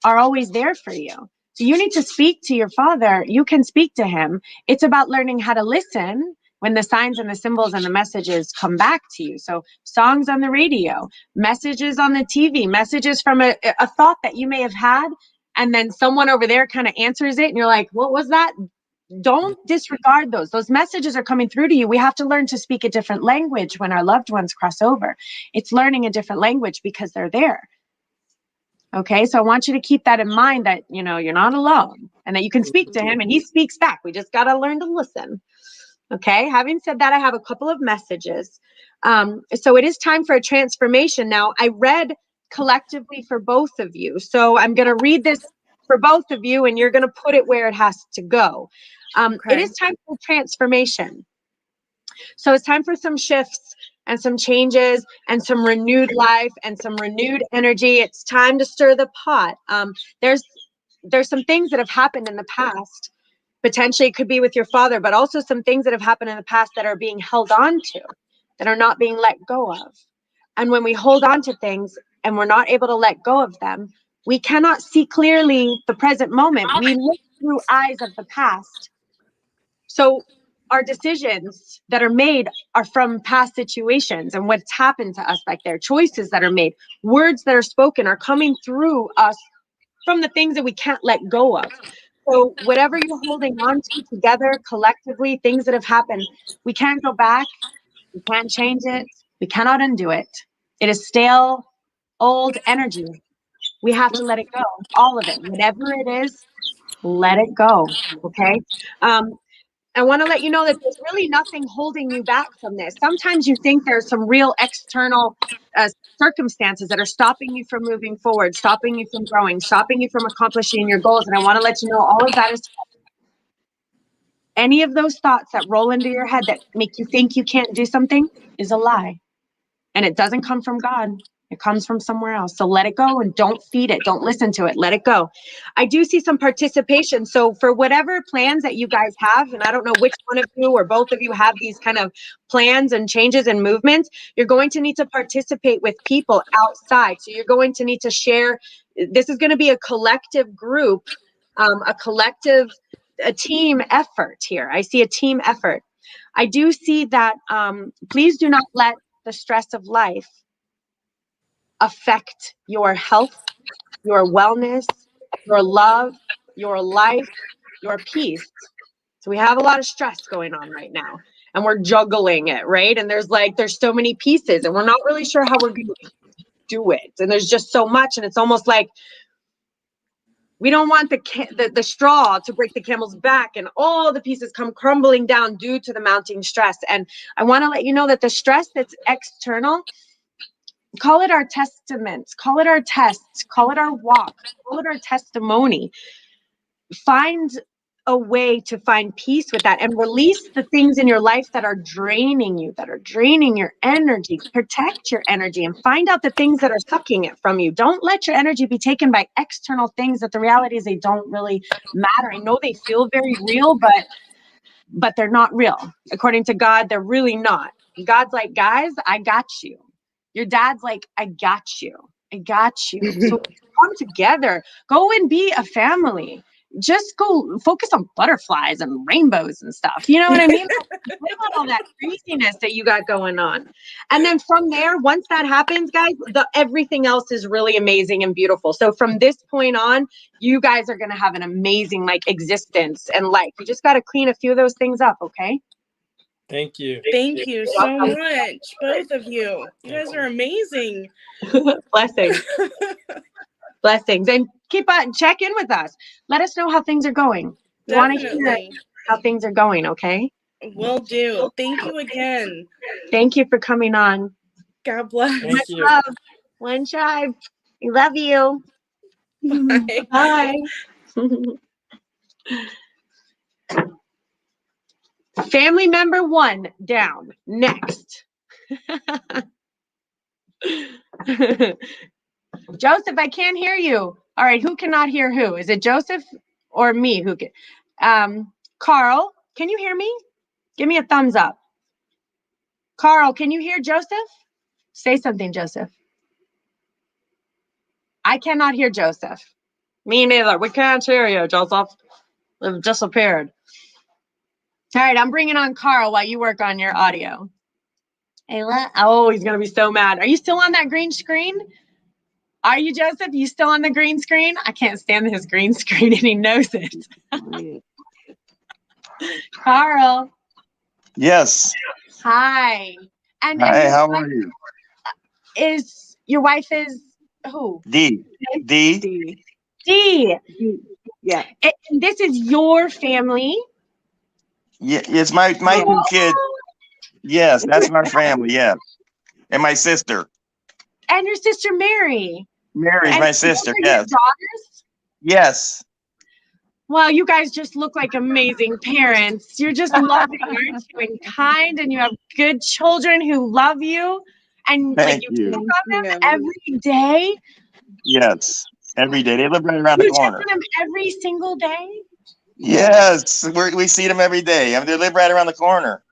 are always there for you. So you need to speak to your father. You can speak to him. It's about learning how to listen when the signs and the symbols and the messages come back to you. So songs on the radio, messages on the TV, messages from a thought that you may have had, and then someone over there kind of answers it, and you're like, what was that? Don't disregard those. Those messages are coming through to you. We have to learn to speak a different language when our loved ones cross over. It's learning a different language because they're there. Okay, so I want you to keep that in mind, that you're not alone and that you can speak to him and he speaks back. We just got to learn to listen. Okay, having said that, I have a couple of messages. So it is time for a transformation. Now, I read collectively for both of you. So I'm going to read this for both of you and you're going to put it where it has to go. It is time for transformation. So it's time for some shifts and some changes and some renewed life and some renewed energy. It's time to stir the pot. There's some things that have happened in the past. Potentially it could be with your father, but also some things that have happened in the past that are being held on to, that are not being let go of. And when we hold on to things and we're not able to let go of them, we cannot see clearly the present moment. We look through eyes of the past. So our decisions that are made are from past situations and what's happened to us back there. Choices that are made, words that are spoken are coming through us from the things that we can't let go of. So whatever you're holding on to together collectively, things that have happened, we can't go back. We can't change it. We cannot undo it. It is stale, old energy. We have to let it go. All of it, whatever it is, let it go. Okay. I want to let you know that there's really nothing holding you back from this. Sometimes you think there's some real external circumstances that are stopping you from moving forward, stopping you from growing, stopping you from accomplishing your goals. And I want to let you know all of that is any of those thoughts that roll into your head that make you think you can't do something is a lie. And it doesn't come from God. It comes from somewhere else. So let it go and don't feed it. Don't listen to it. Let it go. I do see some participation. So for whatever plans that you guys have, and I don't know which one of you or both of you have these kind of plans and changes and movements, you're going to need to participate with people outside. So you're going to need to share. This is going to be a collective group, a team effort here. I see a team effort. I do see that please do not let the stress of life affect your health, your wellness, your love, your life, your peace. So we have a lot of stress going on right now and we're juggling it, right? And there's so many pieces and we're not really sure how we're going to do it. And there's just so much. And it's almost like we don't want the straw to break the camel's back and all the pieces come crumbling down due to the mounting stress. And I want to let you know that the stress that's external, call it our testament, call it our test, call it our walk, call it our testimony. Find a way to find peace with that and release the things in your life that are draining you, that are draining your energy. Protect your energy and find out the things that are sucking it from you. Don't let your energy be taken by external things that the reality is they don't really matter. I know they feel very real, but they're not real. According to God, they're really not. God's like, guys, I got you. Your dad's like, I got you. I got you. So come together. Go and be a family. Just go focus on butterflies and rainbows and stuff. You know what I mean? Forget about all that craziness that you got going on. And then from there, once that happens, guys, everything else is really amazing and beautiful. So from this point on, you guys are going to have an amazing existence and life. You just got to clean a few of those things up. Okay. Thank you. Thank you so much, both of you. You guys are amazing. Blessings. Blessings. And keep on check in with us. Let us know how things are going. We want to hear how things are going, okay? Will do. Thank you again. Thank you for coming on. God bless. Thank you. Love. One tribe. We love you. Bye. Bye. Family member 1 down. Next. Joseph, I can't hear you. All right, who cannot hear who? Is it Joseph or me? Who can? Carl, can you hear me? Give me a thumbs up. Carl, can you hear Joseph? Say something, Joseph. I cannot hear Joseph. Me neither. We can't hear you, Joseph. We've disappeared. All right, I'm bringing on Carl while you work on your audio. Ayla? Oh, he's going to be so mad. Are you still on that green screen? Are you, Joseph? You still on the green screen? I can't stand his green screen, and he knows it. Carl. Yes. Hi. And Hi, how are you? Your wife is who? D. Yeah. And this is your family? Yeah, it's my 2 kids. Yes, that's our family, yes. And my sister. And your sister Mary. Mary's my sister, yes. Daughters? Yes. Well, you guys just look like amazing parents. You're just loving, aren't you? And kind, and you have good children who love you. And Thank you. Check on them every day. Yes, every day. They live right around the corner. You check on them every single day? Yes, we see them every day. I mean, they live right around the corner.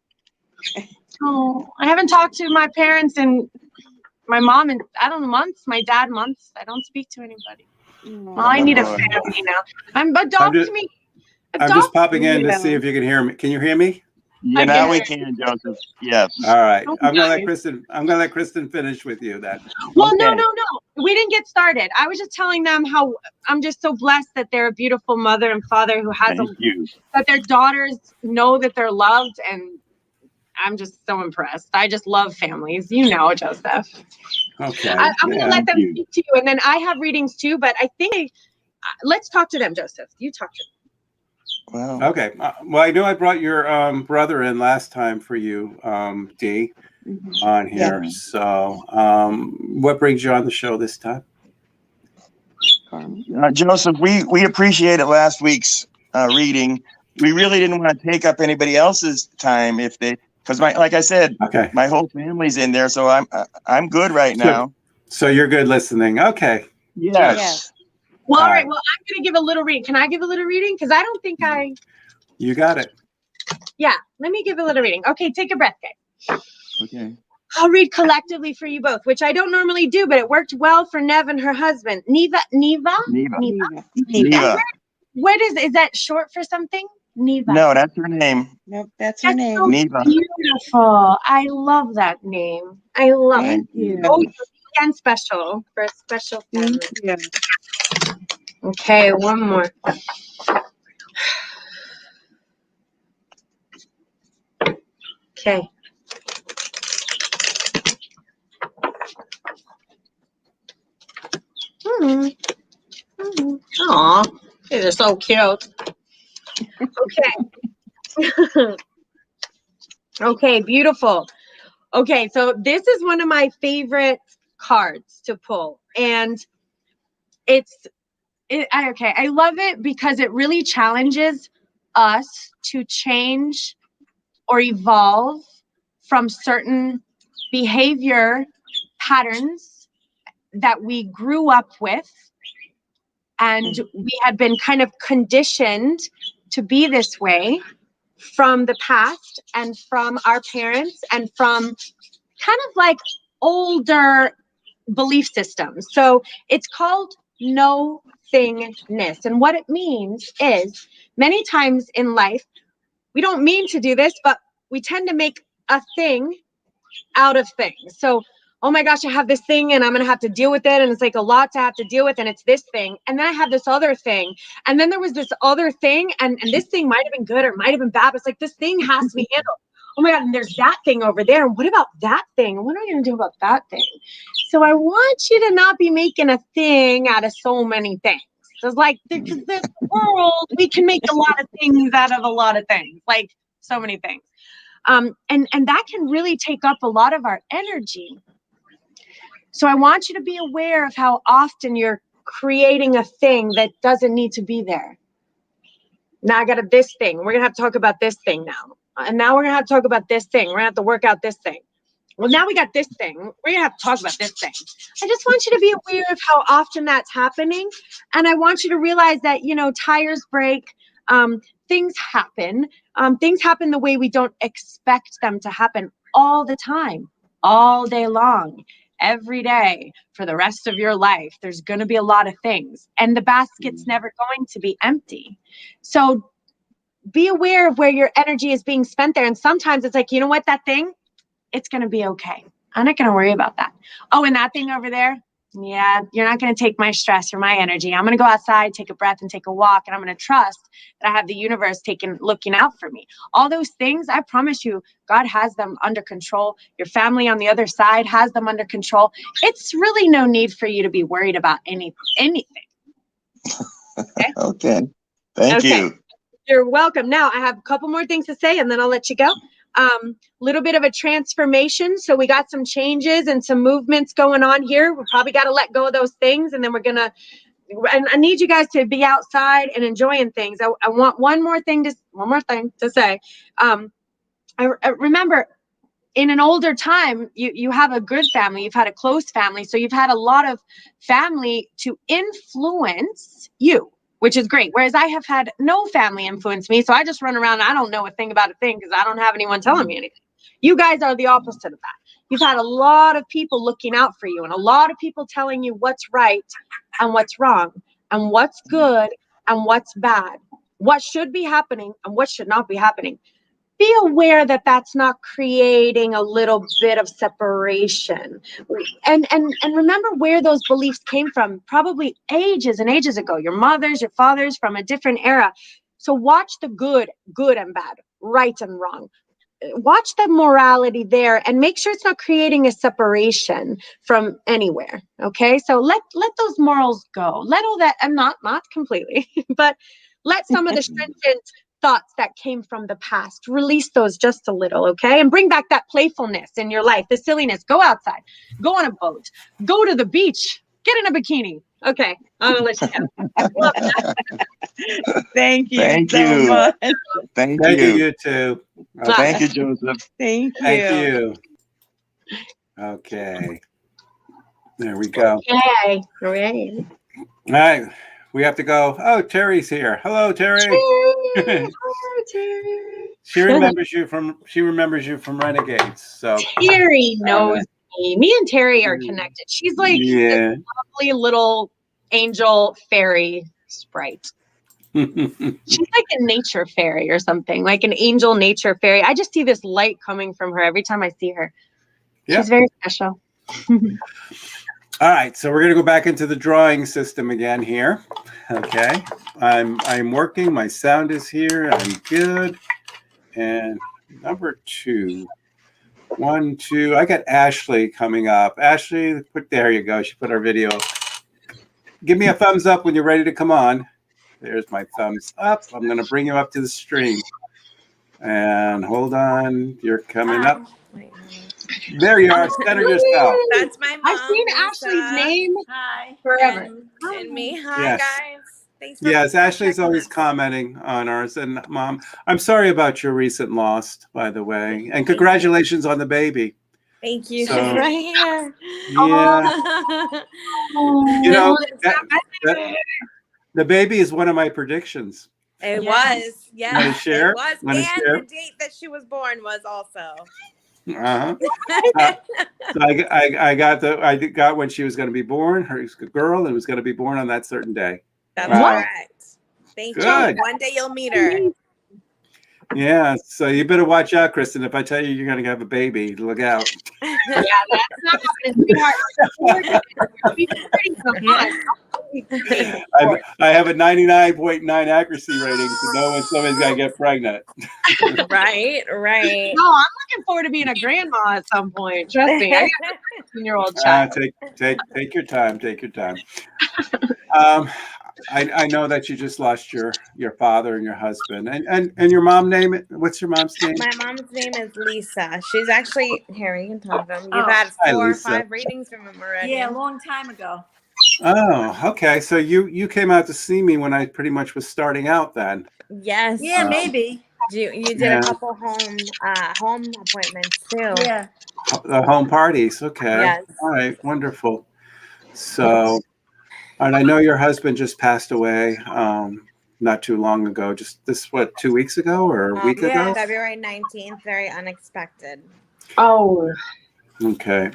Oh, I haven't talked to my parents and my mom in, I don't know, months. My dad months. I don't speak to anybody. Well, I need a family now. Adopt me. I'm just popping in to see if you can hear me. Can you hear me? Yeah, now we can, Joseph. Yes. All right. I'm gonna let Kristen finish with you then. Well, okay. No. We didn't get started. I was just telling them how I'm just so blessed that they're a beautiful mother and father who has that their daughters know that they're loved, and I'm just so impressed. I just love families, Joseph. Okay. I'm gonna let them speak to you, and then I have readings too. But I think let's talk to them, Joseph. You talk to them. Wow. Okay. Well, I know I brought your brother in last time for you, Dee, on here. Yeah. So, what brings you on the show this time? Joseph, we appreciated last week's reading. We really didn't want to take up anybody else's time because like I said, my whole family's in there, so I'm good right now. So you're good listening. Okay. Yes. Well, all right. Well, I'm going to give a little reading. Can I give a little reading? Because I don't think You got it. Yeah. Let me give a little reading. Okay. Take a breath, guys. Okay. I'll read collectively for you both, which I don't normally do, but it worked well for Nev and her husband. Neva. What is that short for something? Neva. No, that's her name. Nope, that's her name. So Neva. Beautiful. I love that name. I love it. Thank you. Oh, and special for a special family. Yeah. Okay, one more. Okay. Aw, these are so cute. Okay. Okay, beautiful. Okay, so this is one of my favorite cards to pull, and I love it because it really challenges us to change or evolve from certain behavior patterns that we grew up with, and we had been kind of conditioned to be this way from the past and from our parents and from kind of like older belief systems. So it's called no thingness. And what it means is many times in life, we don't mean to do this, but we tend to make a thing out of things. So, oh my gosh, I have this thing and I'm going to have to deal with it. And it's like a lot to have to deal with. And it's this thing. And then I have this other thing. And then there was this other thing. And this thing might have been good or it might have been bad. But it's like, this thing has to be handled. Oh my God, and there's that thing over there. And what about that thing? What are we going to do about that thing? So I want you to not be making a thing out of so many things. So it's like, because this world, we can make a lot of things out of a lot of things, like so many things. And that can really take up a lot of our energy. So I want you to be aware of how often you're creating a thing that doesn't need to be there. Now I got this thing. We're going to have to talk about this thing now. And now we're going to have to talk about this thing. We're going to have to work out this thing. Well, now we got this thing. We're going to have to talk about this thing. I just want you to be aware of how often that's happening. And I want you to realize that, you know, tires break, things happen. Things happen the way we don't expect them to happen all the time, all day long, every day for the rest of your life. There's going to be a lot of things. And the basket's never going to be empty. So be aware of where your energy is being spent there. And sometimes it's like, you know what, that thing, it's going to be okay. I'm not going to worry about that. Oh, and that thing over there, yeah, you're not going to take my stress or my energy. I'm going to go outside, take a breath and take a walk. And I'm going to trust that I have the universe looking out for me. All those things, I promise you, God has them under control. Your family on the other side has them under control. It's really no need for you to be worried about anything. Okay. Okay. Thank you. You're welcome. Now I have a couple more things to say and then I'll let you go. Little bit of a transformation. So we got some changes and some movements going on here. We probably got to let go of those things. And then and I need you guys to be outside and enjoying things. I want one more thing to say. I remember in an older time, you have a good family, you've had a close family. So you've had a lot of family to influence you, which is great. Whereas I have had no family influence me. So I just run around. I don't know a thing about a thing because I don't have anyone telling me anything. You guys are the opposite of that. You've had a lot of people looking out for you and a lot of people telling you what's right and what's wrong and what's good and what's bad, what should be happening and what should not be happening. Be aware that that's not creating a little bit of separation. And remember where those beliefs came from, probably ages and ages ago. Your mothers, your fathers from a different era. So watch the good and bad, right and wrong. Watch the morality there and make sure it's not creating a separation from anywhere. Okay, so let those morals go. Let all that, and not completely, but let some of the stringent thoughts that came from the past, release those just a little, okay? And bring back that playfulness in your life, the silliness. Go outside, go on a boat, go to the beach, get in a bikini. Okay, I'm gonna let you go. Thank you. Thank so you. much. Thank Thank you. you too. Thank you, Joseph. Thank you. Thank you. Okay. There we go. Okay. All right. All right. We have to go. Oh, Terry's here. Hello, Terry. Hello, Terry. She remembers you from Renegades. So Terry knows me. Me and Terry are connected. She's like this lovely little angel fairy sprite. She's like a nature fairy or something, like an angel nature fairy. I just see this light coming from her every time I see her. Yeah. She's very special. All right, so we're going to go back into the drawing system again here. Okay, I'm working. My sound is here. I'm good. And number 2, 1, 2. I got Ashley coming up. Ashley, there you go. She put our video. Give me a thumbs up when you're ready to come on. There's my thumbs up. I'm going to bring you up to the stream. And hold on, you're coming up. There you are. Center yourself. That's my mom. I've seen Lisa. Ashley's name Hi. forever. And me. Hi, Yes. guys. Thanks for Yes, Ashley's checking always us. commenting on ours. And Mom, I'm sorry about your recent loss, by the way. And Thank congratulations on the baby. Thank you. So, She's right here. yeah, you know, Oh, the baby is one of my predictions. It Yes. was. Yes, Want to it share? was. Want to And share? the date that she was born was also. Uh-huh. So I got when she was going to be born. Her girl, and was going to be born on that certain day. That's Wow. correct. Thank Good. you. One day you'll meet her. Yeah. So you better watch out, Kristen. If I tell you you're going to have a baby, look out. Yeah, that's not happening, sweetheart. Be pretty, come on. I have a 99.9 accuracy rating to know when somebody's going to get pregnant. Right. No, I'm looking forward to being a grandma at some point. Trust me. I got a 15-year-old child. Take your time. Take your time. I know that you just lost your father and your husband and your mom name. What's your mom's name? My mom's name is Lisa. She's actually here. You can talk to him. You've Oh. had Hi, 4 or Lisa. 5 readings from him already. Yeah, a long time ago. Oh, okay. So you came out to see me when I pretty much was starting out then. Yes. Yeah, maybe. You did Yeah. a couple home appointments too. Yeah. The home parties. Okay. Yes. All right. Wonderful. So, and I know your husband just passed away not too long ago. Just 2 weeks ago or a week ago? February 19th. Very unexpected. Oh. Okay.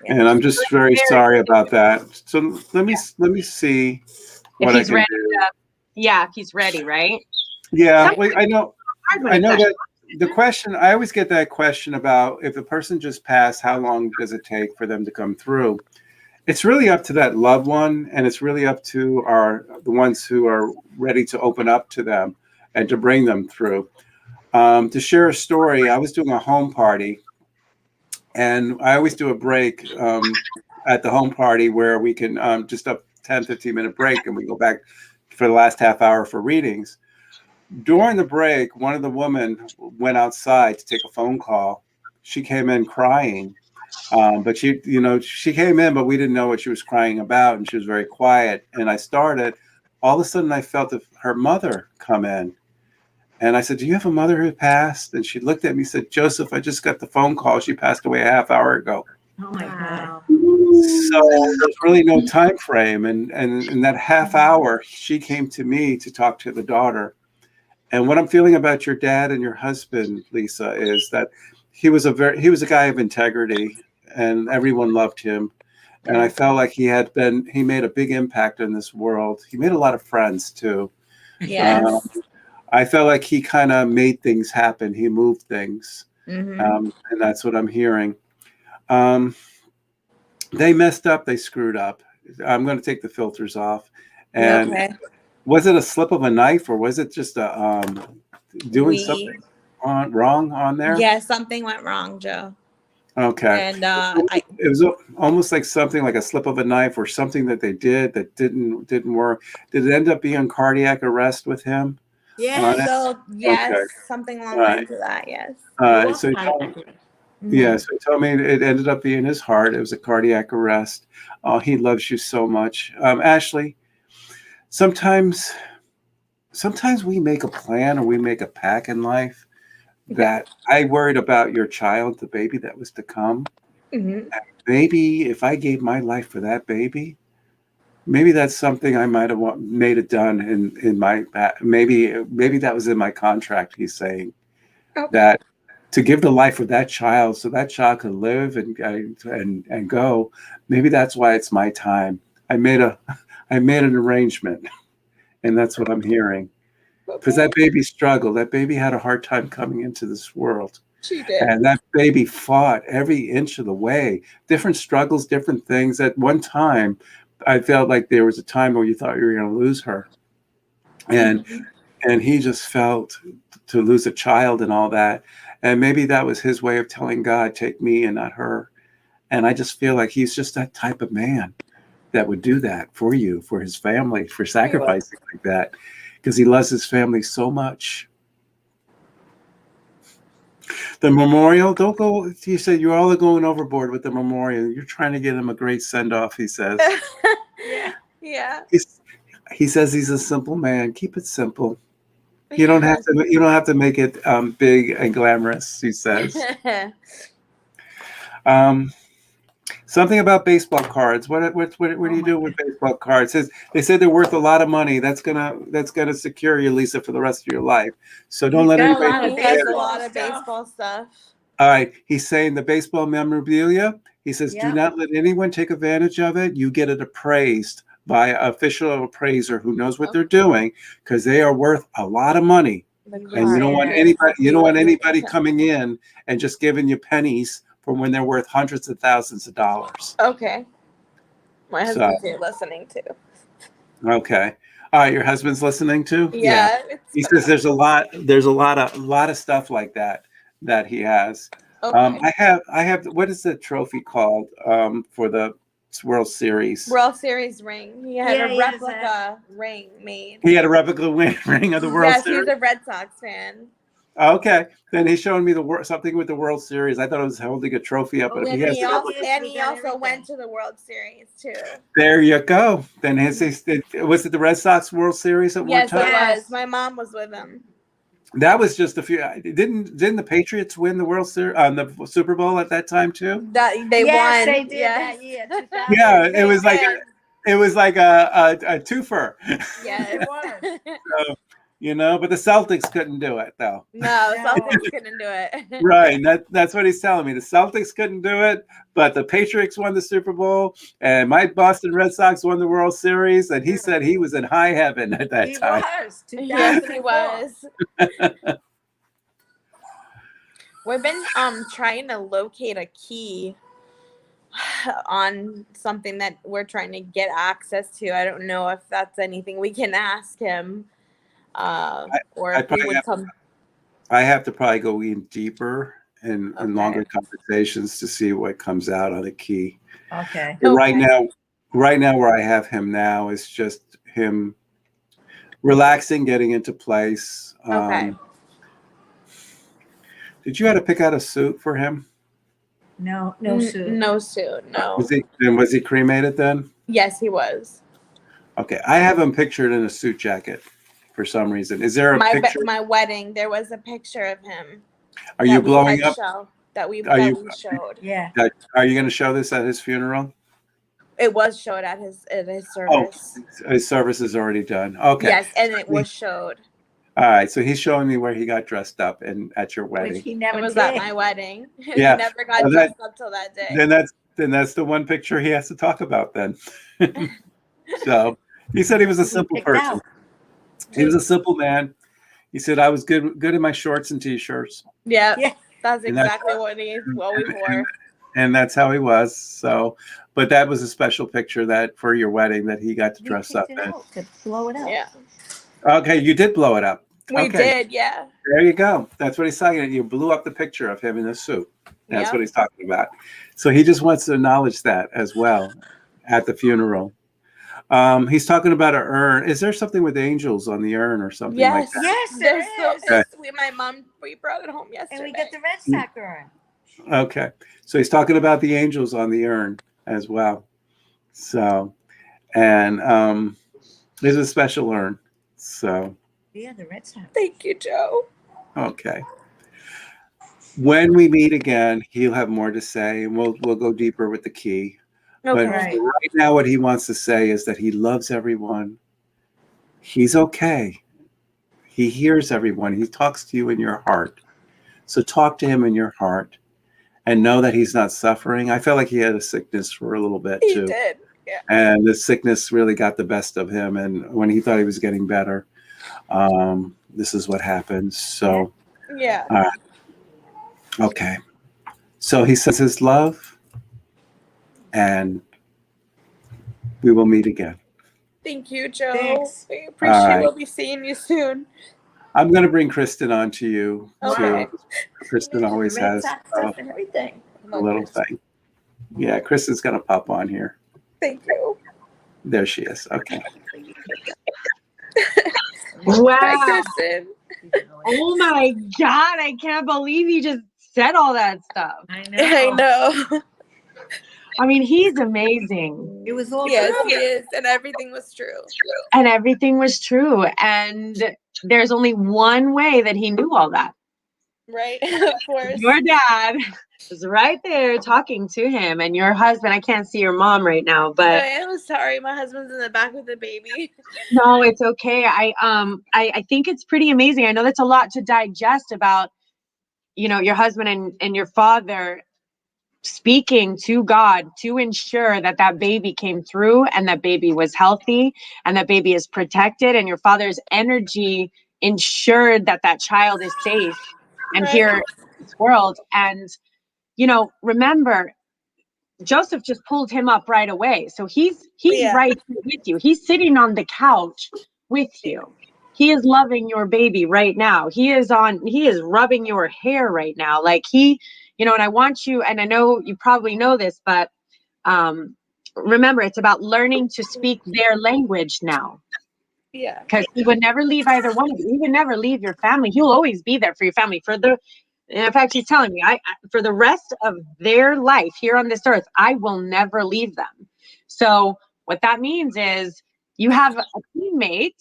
And I'm just very sorry about that. So let me see If what I he's can ready do. if he's ready, right? Yeah, wait, I know When it's that the question, I always get that question about if a person just passed, how long does it take for them to come through? It's really up to that loved one, and it's really up to the ones who are ready to open up to them and to bring them through. To share a story, I was doing a home party, and I always do a break at the home party where we can just a 10, 15-minute break, and we go back for the last half hour for readings. During the break, one of the women went outside to take a phone call. She came in crying, but she came in, but we didn't know what she was crying about, and she was very quiet. And all of a sudden I felt her mother come in. And I said, "Do you have a mother who passed?" And she looked at me and said, "Joseph, I just got the phone call. She passed away a half hour ago." Oh my God. So there's really no time frame. And in that half hour, she came to me to talk to the daughter. And what I'm feeling about your dad and your husband, Lisa, is that he was a guy of integrity, and everyone loved him. And I felt like he made a big impact in this world. He made a lot of friends too. Yes. I felt like he kind of made things happen. He moved things. Mm-hmm. And that's what I'm hearing. They messed up. They screwed up. I'm going to take the filters off. And Okay. was it a slip of a knife, or was it just doing something wrong on there? Yeah, something went wrong, Joe. Okay. And it was almost like something like a slip of a knife, or something that they did that didn't work. Did it end up being cardiac arrest with him? yes, Okay. something along the lines of that. Yes. So he told me it ended up being his heart. It was a cardiac arrest. Oh, he loves you so much, Ashley. Sometimes we make a plan, or we make a pack in life that I worried about your child, the baby that was to come. Mm-hmm. Maybe if I gave my life for that baby, maybe that's something I might have made it done in my, maybe that was in my contract. He's saying that to give the life of that child so that child could live and go. Maybe that's why it's my time. I made an arrangement, and that's what I'm hearing. Because that baby struggled. That baby had a hard time coming into this world. She did. And that baby fought every inch of the way. Different struggles, different things. At one time, I felt like there was a time where you thought you were going to lose her. And he just felt to lose a child and all that. And maybe that was his way of telling God, take me and not her. And I just feel like he's just that type of man that would do that for you, for his family, for sacrificing like that. Because he loves his family so much. The memorial, don't go. He said you're all going overboard with the memorial. You're trying to get him a great send off, he says. Yeah. He says he's a simple man. Keep it simple. You don't have to. You don't have to make it big and glamorous. He says. Something about baseball cards. What do you do with baseball cards? They say they're worth a lot of money. That's gonna secure you, Lisa, for the rest of your life. So don't let anybody. He has a lot of baseball stuff. All right. He's saying the baseball memorabilia. He says, do not let anyone take advantage of it. You get it appraised by an official appraiser who knows what they're doing, because they are worth a lot of money. And you don't want anybody coming in and just giving you pennies for when they're worth hundreds of thousands of dollars. Okay. My husband's here listening too. Okay. All right, your husband's listening too? Yeah. He says there's a lot of stuff like that he has. Okay. I have what is the trophy called for the World Series? World Series ring. He had a replica ring made. He had a replica ring of the World Series? Yes, he's a Red Sox fan. Okay, then he's showing me something with the World Series. I thought it was holding a trophy up, but And he also went to the World Series too. There you go. Then was it the Red Sox World Series at one time? Yes, it was. My mom was with him. That was just a few. Didn't the Patriots win the World Series on the Super Bowl at that time too? They won. They did that year. Yeah, it was like a twofer. Yeah, it was. So, but the Celtics couldn't do it though. No, the Celtics couldn't do it. Right, that's what he's telling me. The Celtics couldn't do it, but the Patriots won the Super Bowl, and my Boston Red Sox won the World Series, and he said he was in high heaven at that time. Yes, he was. We've been trying to locate a key on something that we're trying to get access to. I don't know if that's anything we can ask him. Or if he would come. I have to probably go in deeper and longer conversations to see what comes out on the key. Okay. But right now where I have him now is just him relaxing, getting into place. Did you have to pick out a suit for him? No suit. No suit. No. Was he cremated then? Yes, he was. Okay, I have him pictured in a suit jacket. For some reason, is there a picture? My wedding, there was a picture of him. Are you blowing up? That we showed. Yeah. Are you going to show this at his funeral? It was showed at his service. Oh, his service is already done. Okay. Yes, and it was showed. All right, so he's showing me where he got dressed up and at your wedding. Which he never was did. at my wedding. Yeah. He never got dressed up till that day. Then that's the one picture he has to talk about then. So he said he was a simple person. He was a simple man. He said, I was good in my shorts and t-shirts. Yeah. That's exactly what we wore. And that's how he was. So, but that was a special picture that for your wedding that he got to dress up in. To blow it up. Yeah. Okay, you did blow it up. We did, yeah. There you go. That's what he's talking. You blew up the picture of him in a suit. That's what he's talking about. So he just wants to acknowledge that as well at the funeral. He's talking about an urn. Is there something with angels on the urn or something like that? Yes, there is. So sweet. My mom, we brought it home yesterday. And we got the Red Sox urn. Okay. So he's talking about the angels on the urn as well. So, and there's a special urn. So. Yeah, the Red Sox. Thank you, Joe. Okay. When we meet again, he'll have more to say, and we'll go deeper with the key. Okay. But right now, what he wants to say is that he loves everyone. He's okay. He hears everyone. He talks to you in your heart. So talk to him in your heart and know that he's not suffering. I felt like he had a sickness for a little bit too. He did. Yeah. And the sickness really got the best of him. And when he thought he was getting better, this is what happened. So, yeah. Okay. So he says his love. And we will meet again. Thank you, Joe. Thanks. We appreciate We'll be seeing you soon. I'm going to bring Kristen on to you. Okay. Kristen always has and everything. a little thing. Yeah, Kristen's going to pop on here. Thank you. There she is. Okay. Wow. Hi, Kristen. Oh my God. I can't believe you just said all that stuff. I know. I know. I mean, he's amazing. It was all Yes, true. he is, and everything was true. And everything was true. And there's only one way that he knew all that. Right? Of course. Your dad was right there talking to him, and your husband. I can't see your mom right now, but I am sorry. My husband's in the back with the baby. no, it's okay. I think it's pretty amazing. I know that's a lot to digest about, your husband and your father speaking to God to ensure that that baby came through and that baby was healthy and that baby is protected, and your father's energy ensured that that child is safe and here in this world. And remember, Joseph just pulled him up right away, so he's right here with you. He's sitting on the couch with you. He is loving your baby right now. He is rubbing your hair right now, like and I want you, and I know you probably know this, but remember, it's about learning to speak their language now. Yeah. Because he would never leave either one of you. He would never leave your family. He'll always be there for your family. In fact, he's telling me, for the rest of their life here on this earth, I will never leave them. So what that means is you have a teammate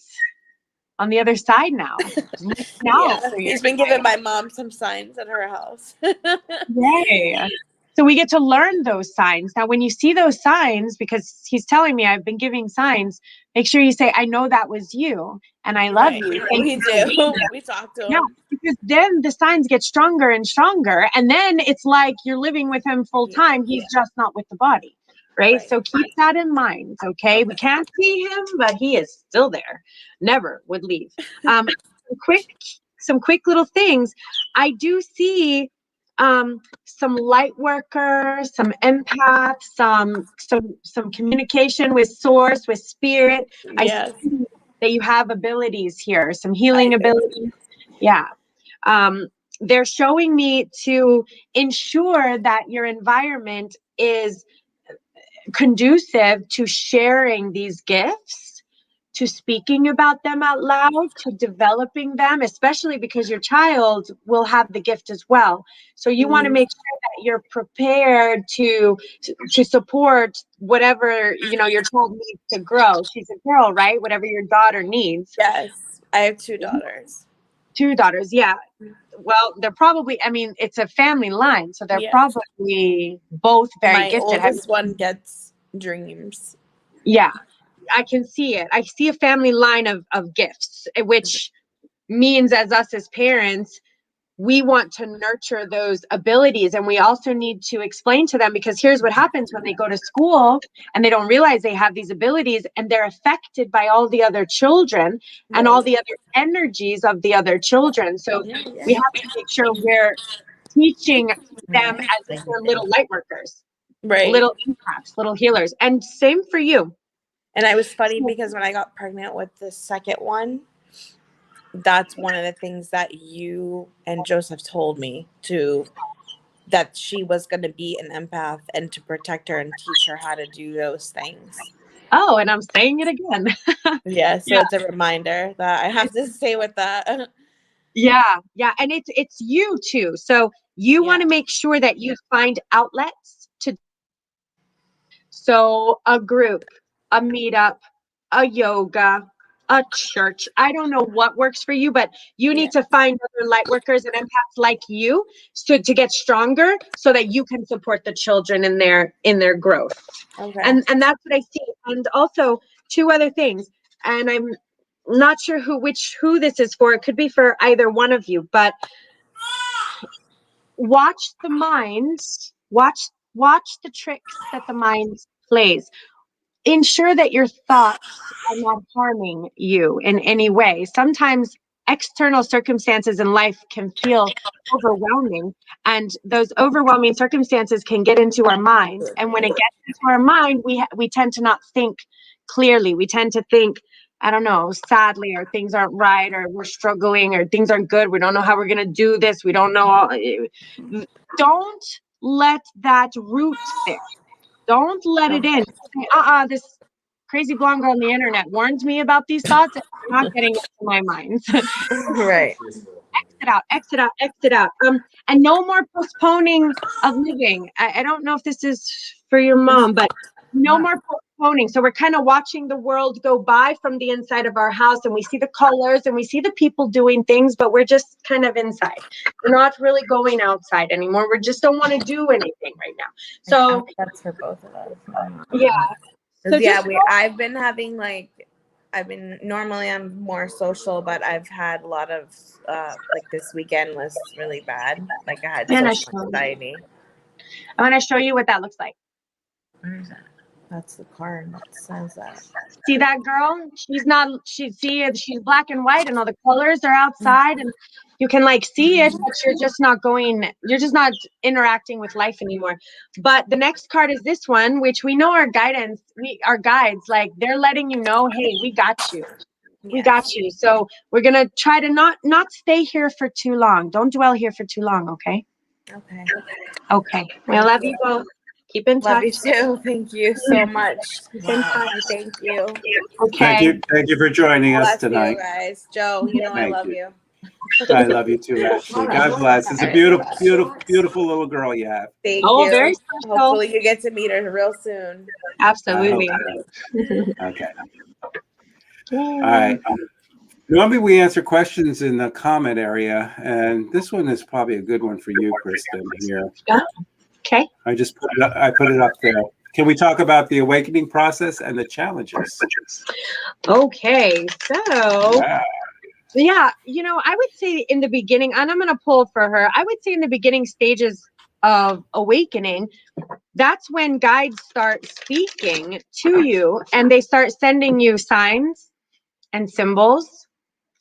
on the other side now. He's been giving my mom some signs at her house. Yay. So we get to learn those signs. Now, when you see those signs, because he's telling me I've been giving signs, make sure you say, I know that was you and I love you. We do. We talk to him. Yeah, because then the signs get stronger and stronger. And then it's like you're living with him full time. He's just not with the body. Right? So keep that in mind. Okay. We can't see him, but he is still there. Never would leave. Some quick little things. I do see some light workers, some empaths, some communication with source, with spirit. Yes. I see that you have abilities here, some healing abilities. Yeah. They're showing me to ensure that your environment is conducive to sharing these gifts, to speaking about them out loud, to developing them, especially because your child will have the gift as well. So you want to make sure that you're prepared to support whatever, your child needs to grow. She's a girl, right? Whatever your daughter needs. Yes. I have 2 daughters. 2 daughters. Yeah. Well, they're probably, it's a family line, so they're probably both very gifted. My oldest one gets dreams. Yeah. I can see it. I see a family line of gifts, which means as parents, we want to nurture those abilities. And we also need to explain to them, because here's what happens when they go to school and they don't realize they have these abilities, and they're affected by all the other children and all the other energies of the other children. So we have to make sure we're teaching them as if they're little light workers, little impacts, little healers. And same for you. And I was funny because when I got pregnant with the second one, that's one of the things that you and Joseph told me that she was going to be an empath and to protect her and teach her how to do those things. Oh, and I'm saying it again. So it's a reminder that I have to stay with that. Yeah. And it's you too. So you want to make sure that you find outlets to. So a group, a meetup, a yoga, a church. I don't know what works for you, but you need to find other light workers and empaths like you to get stronger so that you can support the children in their growth. Okay. And that's what I see. And also 2 other things. And I'm not sure who this is for. It could be for either one of you, but watch the mind, watch the tricks that the mind plays. Ensure that your thoughts are not harming you in any way. Sometimes external circumstances in life can feel overwhelming, and those overwhelming circumstances can get into our mind. And when it gets into our mind, we tend to not think clearly. We tend to think, I don't know, sadly, or things aren't right, or we're struggling, or things aren't good. We don't know how we're going to do this. We don't know. Don't let that root there. Don't let it in. This crazy blonde girl on the internet warned me about these thoughts, and I'm not getting into my mind. Right. exit out, exit out, exit out. And no more postponing of living. I don't know if this is for your mom, but no more postponing. So we're kind of watching the world go by from the inside of our house, and we see the colors and we see the people doing things, but we're just kind of inside. We're not really going outside anymore. We just don't want to do anything right now. So that's for both of us. yeah. So Yeah, just I've been having normally I'm more social, but I've had a lot of like this weekend was really bad. Like I had social anxiety. I want to show you what that looks like. Where is that? That's the card that says that. See that girl? She's black and white and all the colors are outside and you can like see it, but you're just not interacting with life anymore. But the next card is this one, which we know our guides, like they're letting you know, hey, we got you. We got you. So we're going to try to not stay here for too long. Don't dwell here for too long. Okay. Okay. Okay. I love you both. Keep in touch. Love you too. Thank you so much. Wow. Thank you. Okay. Thank you for joining us Bless tonight. you guys. Joe, you know I love you. I love you too, Ashley. God bless. It's a beautiful, beautiful, beautiful little girl you have. Thank you. Very special. Hopefully you get to meet her real soon. Absolutely. Okay. All right. Normally we answer questions in the comment area, and this one is probably a good one for you, Kristen, here. Okay. I put it up there. Can we talk about the awakening process and the challenges? Okay. So yeah, I would say in the beginning, and I'm going to pull for her. I would say in the beginning stages of awakening, that's when guides start speaking to you and they start sending you signs and symbols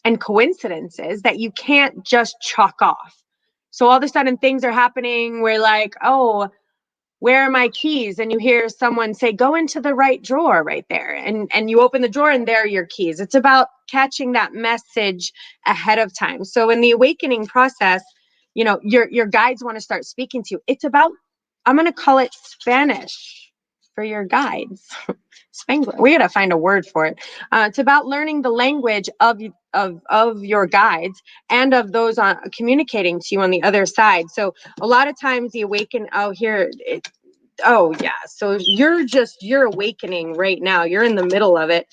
and coincidences that you can't just chalk off. So all of a sudden things are happening where like, oh, where are my keys? And you hear someone say, go into the right drawer right there. And you open the drawer and there are your keys. It's about catching that message ahead of time. So in the awakening process, your guides want to start speaking to you. It's about, I'm going to call it Spanish for your guides. Spangler. We got to find a word for it. It's about learning the language of your guides and of those communicating to you on the other side. So a lot of times the awaken. So you're awakening right now. You're in the middle of it.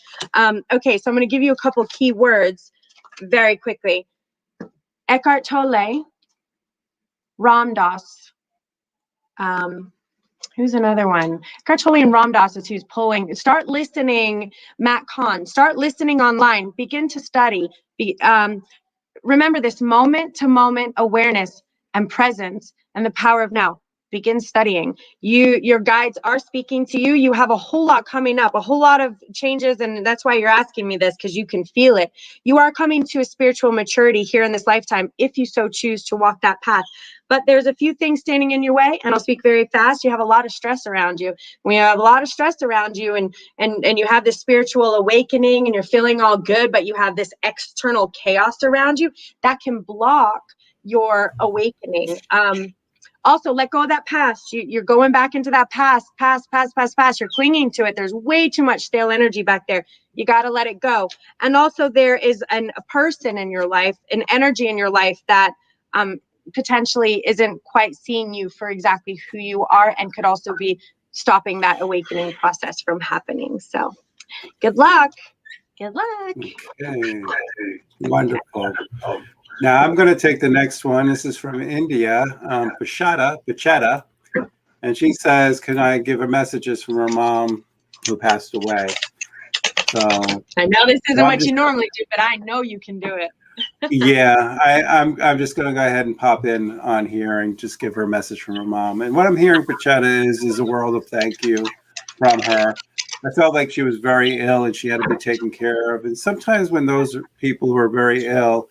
Okay, so I'm going to give you a couple key words very quickly. Eckhart Tolle, Ram Dass. Who's another one? Eckhart Tolle and Ram Dass is who's pulling. Start listening, Matt Kahn. Start listening online. Begin to study. Remember this moment-to-moment awareness and presence and the power of now. Begin studying. Your guides are speaking to you. You have a whole lot coming up, a whole lot of changes, and that's why you're asking me this, because you can feel it. You are coming to a spiritual maturity here in this lifetime if you so choose to walk that path. But there's a few things standing in your way, and I'll speak very fast. You have a lot of stress around you. When you have a lot of stress around you and you have this spiritual awakening and you're feeling all good, but you have this external chaos around you, that can block your awakening. Also, let go of that past. You're going back into that past. You're clinging to it. There's way too much stale energy back there. You got to let it go. And also there is a person in your life, an energy in your life that potentially isn't quite seeing you for exactly who you are and could also be stopping that awakening process from happening. So good luck. Good luck. Okay. Wonderful. Now I'm going to take the next one. This is from India, Pachetta, and she says, can I give her messages from her mom who passed away? So I know this isn't what you normally do, but I know you can do it. Yeah, I'm just going to go ahead and pop in on here and just give her a message from her mom. And what I'm hearing, Pachetta, is a world of thank you from her. I felt like she was very ill and she had to be taken care of. And sometimes when those people who are very ill,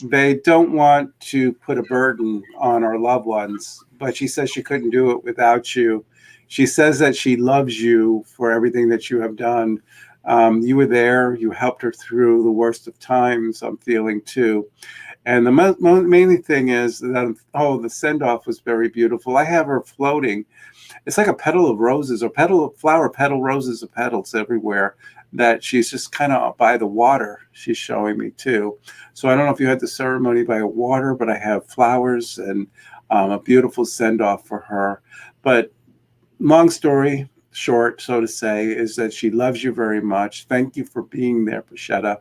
they don't want to put a burden on our loved ones. But she says she couldn't do it without you. She says that she loves you for everything that you have done. You were there. You helped her through the worst of times, I'm feeling, too. And the main thing is that, the send-off was very beautiful. I have her floating. It's like a petal of roses or flower petal, roses of petals everywhere. that she's just kind of by the water. She's showing me too. So I don't know if you had the ceremony by water, but I have flowers and a beautiful send off for her. But long story short, so to say, is that she loves you very much. Thank you for being there, Pashetta.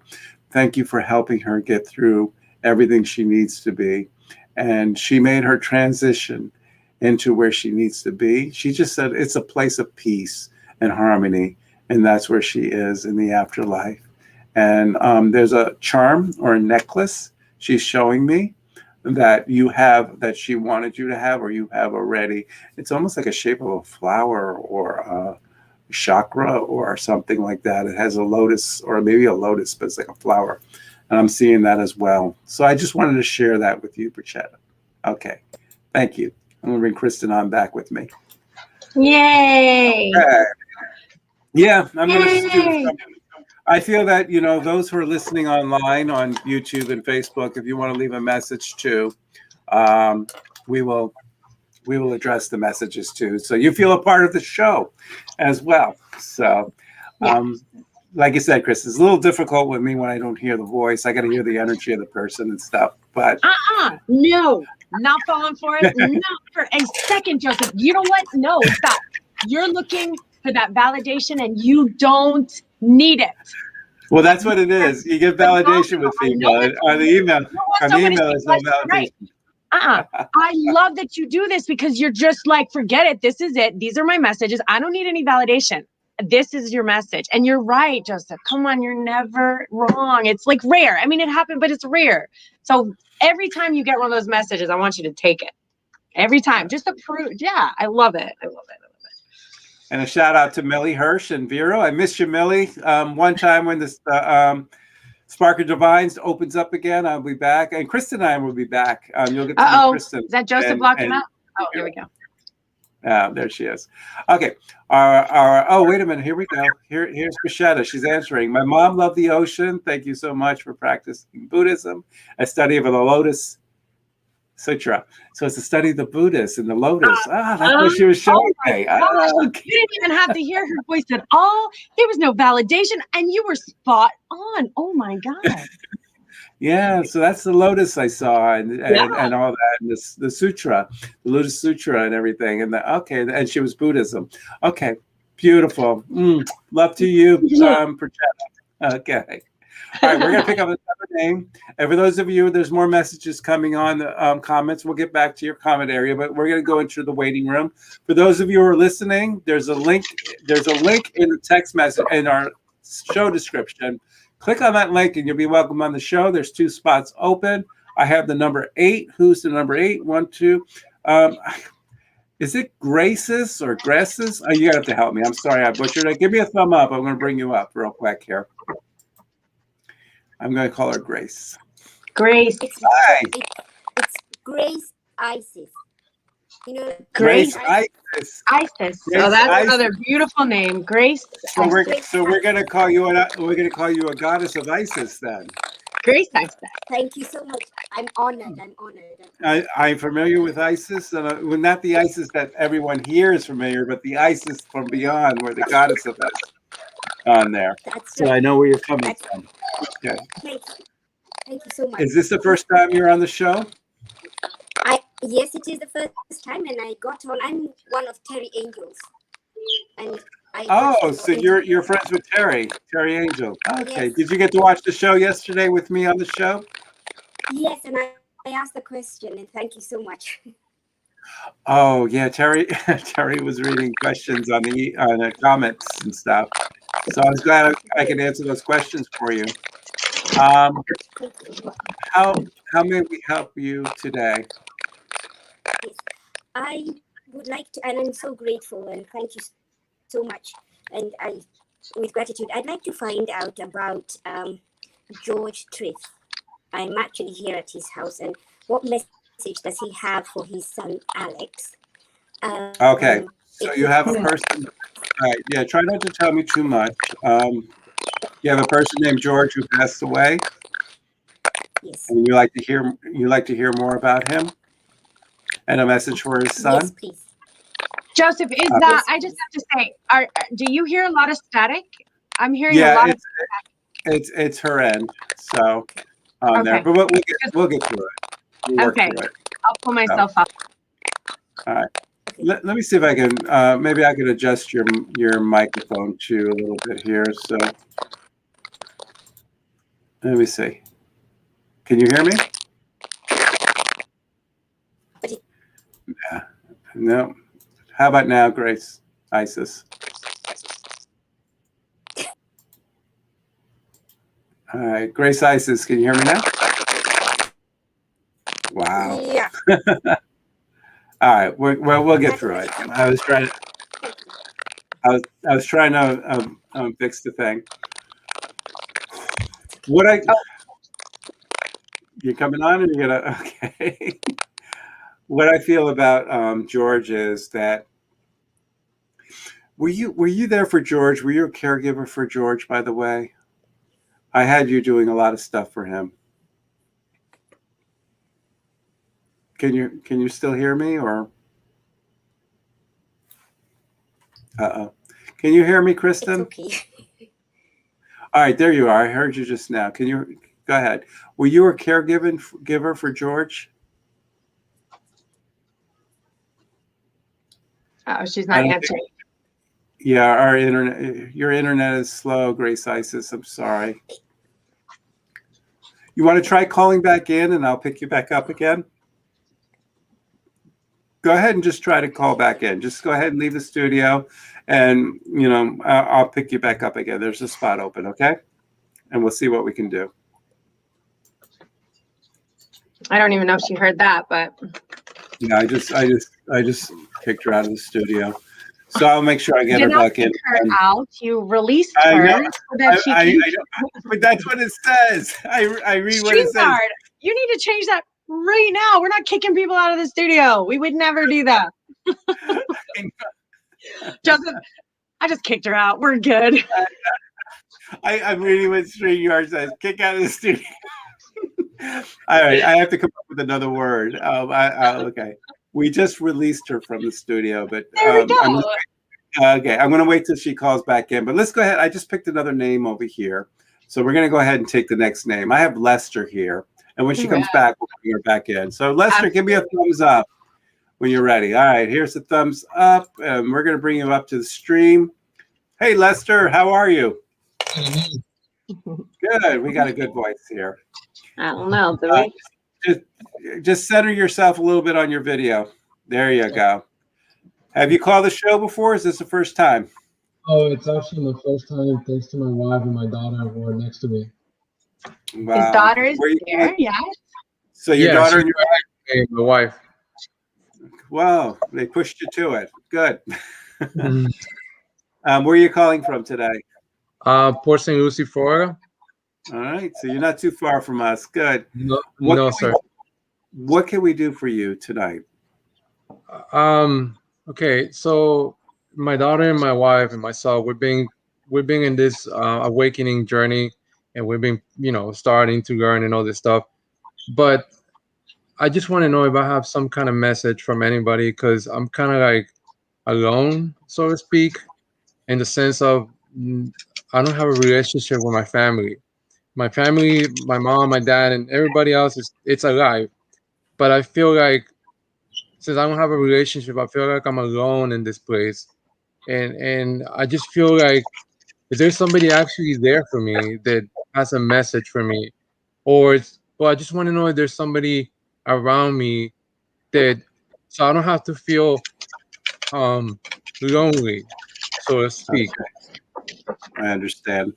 Thank you for helping her get through everything she needs to be. And she made her transition into where she needs to be. She just said it's a place of peace and harmony, and that's where she is in the afterlife. And there's a charm or a necklace she's showing me that you have, that she wanted you to have, or you have already. It's almost like a shape of a flower or a chakra or something like that. It has a lotus, or maybe a lotus, but it's like a flower. And I'm seeing that as well. So I just wanted to share that with you, Pachetta. Okay, thank you. I'm gonna bring Kristen on back with me. Yay! Okay. Yeah, I'm gonna do something. I feel that, you know, those who are listening online on YouTube and Facebook, if you want to leave a message too, we will address the messages too. So you feel a part of the show as well. So, like you said, Chris, it's a little difficult with me when I don't hear the voice. I got to hear the energy of the person and stuff. But no, not falling for it. Not for a second, Joseph. You know what? No, stop. You're looking for that validation, and you don't need it. Well, that's what it is. You get validation with people on the email. On the email, is no validation. I love that you do this, because you're just like, forget it. This is it. These are my messages. I don't need any validation. This is your message. And you're right, Joseph. Come on, you're never wrong. It's like rare. I mean, it happened, but it's rare. So every time you get one of those messages, I want you to take it. Every time, just to prove. Yeah, I love it. I love it. And a shout out to Millie Hirsch and Vero. I miss you, Millie. One time when this Spark of Divines opens up again, I'll be back. And Kristen and I will be back. You'll get to meet Kristen. Is that Joseph blocking out? Oh, here we go. There she is. Okay. Oh, wait a minute. Here we go. Here's Pashetta. She's answering. My mom loved the ocean. Thank you so much for practicing Buddhism. A study of the Lotus Sutra. So it's a study of the Buddhists and the lotus. That's what she was showing me. Okay. You didn't even have to hear her voice at all. There was no validation, and you were spot on. Oh my God. Yeah, so that's the lotus I saw, and all that, and the sutra, the Lotus Sutra, and everything. And and she was Buddhism. Okay, beautiful. Love to you, Pachetta. Okay. All right, we're going to pick up another name. And for those of you, there's more messages coming on the comments. We'll get back to your comment area, but we're going to go into the waiting room. For those of you who are listening, there's a link. There's a link in the text message in our show description. Click on that link and you'll be welcome on the show. There's 2 spots open. I have the number 8. Who's the number 8? 1, 2. Is it Graces or Graces? Oh, you have to help me. I'm sorry I butchered it. Give me a thumb up. I'm going to bring you up real quick here. I'm going to call her Grace. Grace. Hi. It's Grace Isis. You know, Grace Isis. Isis. So that's another beautiful name, Grace. So we're going to call you a goddess of Isis then. Grace Isis. Thank you so much. I'm honored. I'm familiar with Isis, and well, not the Isis that everyone here is familiar, but the Isis from beyond, where the goddess of us on there. So I know where you're coming from. Okay. Thank you so much. Is this the first time you're on the show? Yes, it is the first time, and I got on. I'm one of Terry Angel's, and so you're friends with Terry Angel. Okay. Yes. Did you get to watch the show yesterday with me on the show? Yes, and I asked the question, and thank you so much. Oh yeah, Terry was reading questions on the comments and stuff. So I was glad I could answer those questions for you. How may we help you today? Yes. I would like to, and I'm so grateful, and thank you so much. And with gratitude, I'd like to find out about George Trith. I'm actually here at his house, and what message does he have for his son Alex? Okay, so you have a person. All right, yeah. Try not to tell me too much. You have a person named George who passed away. Yes. And you like to hear more about him, and a message for his son. Yes, please. Joseph, is that? I just have to say, do you hear a lot of static? I'm hearing a lot of. It's her end. So on there, but we'll get through it. We'll work through it. I'll pull myself up. All right. Let me see if I can. Maybe I can adjust your microphone too a little bit here. So let me see. Can you hear me? Yeah. No. How about now, Grace? Isis. All right, Grace Isis, can you hear me now? Wow. Yeah. All right, we'll get through it. I was trying to fix the thing. You're coming on, and you're gonna okay. What I feel about George is that were you there for George? Were you a caregiver for George, by the way? I had you doing a lot of stuff for him. Can you still hear me, or? Can you hear me, Kristen? It's okay. All right, there you are. I heard you just now. Can you go ahead? Were you a caregiver for George? Oh, she's not answering. Yeah, your internet is slow, Grace Isis. I'm sorry. You want to try calling back in, and I'll pick you back up again? Go ahead and just try to call back in. Just go ahead and leave the studio, and I'll pick you back up again. There's a spot open, okay? And we'll see what we can do. I don't even know if she heard that, but Yeah, I just kicked her out of the studio, so I'll make sure I get her back in. Her out. You released her so that she can. But that's what it says. I read what it says. You need to change that right now. We're not kicking people out of the studio. We would never do that. Joseph, I just kicked her out. We're good. I'm reading what StreamYard says. Kick out of the studio. All right, I have to come up with another word. Okay, we just released her from the studio, but there we go. I'm going to wait till she calls back in. But let's go ahead. I just picked another name over here, so we're going to go ahead and take the next name. I have Lester here, and when she comes back, we'll bring her back in. So Lester, give me a thumbs up when you're ready. All right, here's the thumbs up, and we're going to bring you up to the stream. Hey, Lester, how are you? Good. We got a good voice here. I don't know. Just center yourself a little bit on your video. There you go. Have you called the show before? Is this the first time? Oh, it's actually my first time, thanks to my wife and my daughter who are next to me. Wow. His daughter is there, yeah. So your daughter and your wife, my wife. Wow, they pushed you to it. Good. Where are you calling from today? Port St. Lucie, Florida. All right, so you're not too far from us. Good. No, sir. What can we do for you tonight? Okay, so my daughter and my wife and myself, we've been in this awakening journey, and we've been, starting to learn and all this stuff. But I just want to know if I have some kind of message from anybody, because I'm kind of like alone, so to speak, in the sense of I don't have a relationship with my family. My family, my mom, my dad, and everybody else it's alive. But I feel like since I don't have a relationship, I feel like I'm alone in this place. And I just feel like if there's somebody actually there for me that has a message for me, I just want to know if there's somebody around me so I don't have to feel lonely, so to speak. Okay. I understand.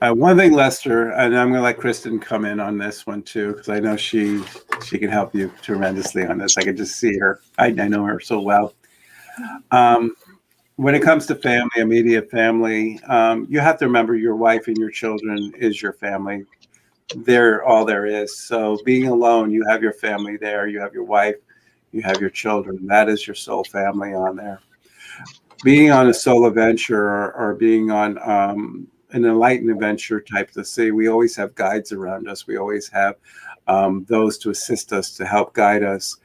One thing, Lester, and I'm going to let Kristen come in on this one too, because I know she can help you tremendously on this. I can just see her. I know her so well. When it comes to family, immediate family, you have to remember your wife and your children is your family. They're all there is. So being alone, you have your family there. You have your wife. You have your children. That is your soul family on there. Being on a solo venture or being on an enlightened adventure type to see, we always have guides around us. We always have those to assist us, to help guide us.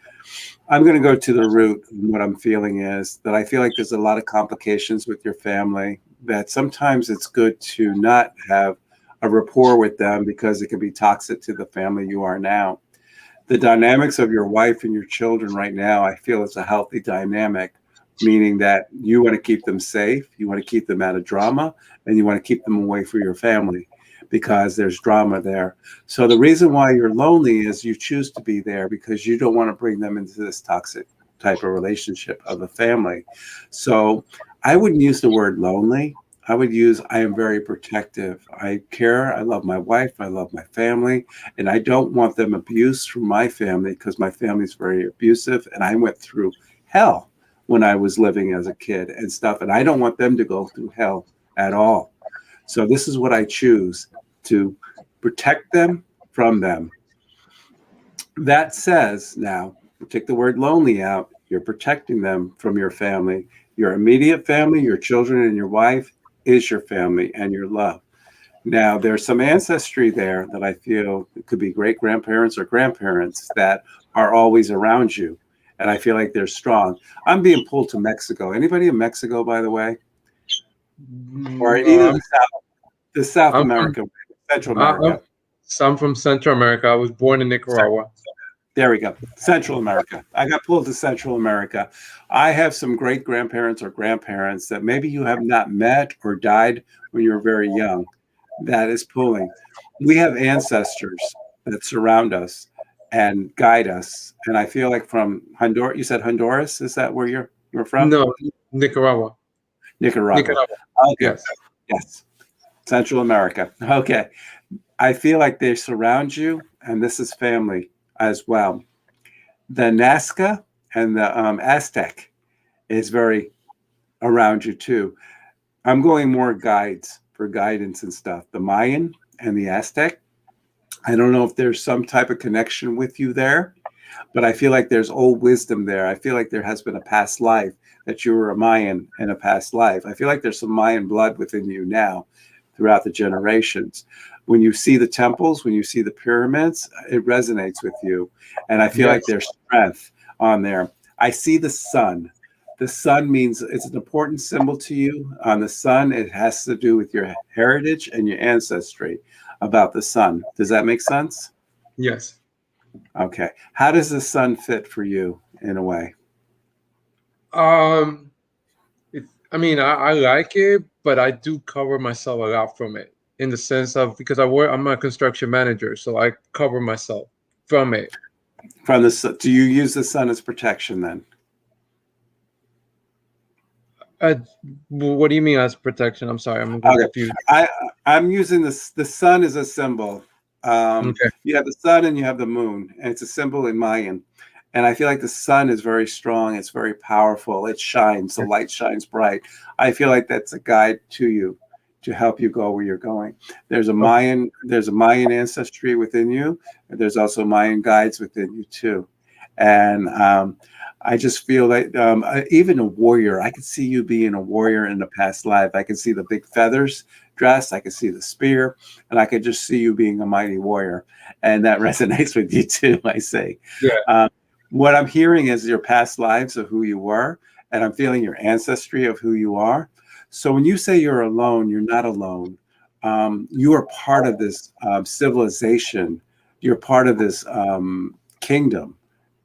I'm going to go to the root. What I'm feeling is that I feel like there's a lot of complications with your family. that sometimes it's good to not have a rapport with them because it can be toxic to the family you are now. The dynamics of your wife and your children right now, I feel is a healthy dynamic, meaning that you want to keep them safe, you want to keep them out of drama, and you want to keep them away from your family because there's drama there. So the reason why you're lonely is you choose to be there because you don't want to bring them into this toxic type of relationship of a family. So I wouldn't use the word lonely. I would use I am very protective. I care. I love my wife. I love my family. And I don't want them abused from my family because my family is very abusive. And I went through hell when I was living as a kid and stuff. And I don't want them to go through hell at all. So this is what I choose, to protect them from them. That says, now, take the word lonely out. You're protecting them from your family. Your immediate family, your children and your wife is your family and your love. Now, there's some ancestry there that I feel could be great-grandparents or grandparents that are always around you. And I feel like they're strong. I'm being pulled to Mexico. Anybody in Mexico, by the way? Or either the South America, Central America. I'm from Central America. I was born in Nicaragua. There we go. Central America. I got pulled to Central America. I have some great grandparents or grandparents that maybe you have not met or died when you were very young. That is pulling. We have ancestors that surround us and guide us. And I feel like from Honduras, you said Honduras? Is that where you're from? No, Nicaragua. Nicaragua. Okay. Yes. Central America. Okay. I feel like they surround you, and this is family as well. The Nazca and the Aztec is very around you too. I'm going more guides for guidance and stuff. The Mayan and the Aztec. I don't know if there's some type of connection with you there, but I feel like there's old wisdom there. I feel like there has been a past life that you were a Mayan in a past life. I feel like there's some Mayan blood within you now throughout the generations. When you see the temples, when you see the pyramids, it resonates with you. And I feel like there's strength on there. I see the sun. The sun means it's an important symbol to you. On the sun, it has to do with your heritage and your ancestry about the sun. Does that make sense? Yes. Okay. How does the sun fit for you in a way? I like it, but I do cover myself a lot from it, in the sense of, because I'm a construction manager, so I cover myself from it. From the sun, do you use the sun as protection then? What do you mean as protection? I'm sorry, I'm confused. I'm using the sun as a symbol. You have the sun and you have the moon, and it's a symbol in Mayan. And I feel like the sun is very strong. It's very powerful. It shines. The light shines bright. I feel like that's a guide to you to help you go where you're going. There's a Mayan ancestry within you. And there's also Mayan guides within you too. And I just feel like even a warrior, I could see you being a warrior in the past life. I can see the big feathers dress. I can see the spear, and I could just see you being a mighty warrior. And that resonates with you too, I say. Yeah. What I'm hearing is your past lives of who you were, and I'm feeling your ancestry of who you are. So when you say you're alone, you're not alone. You are part of this civilization. You're part of this kingdom,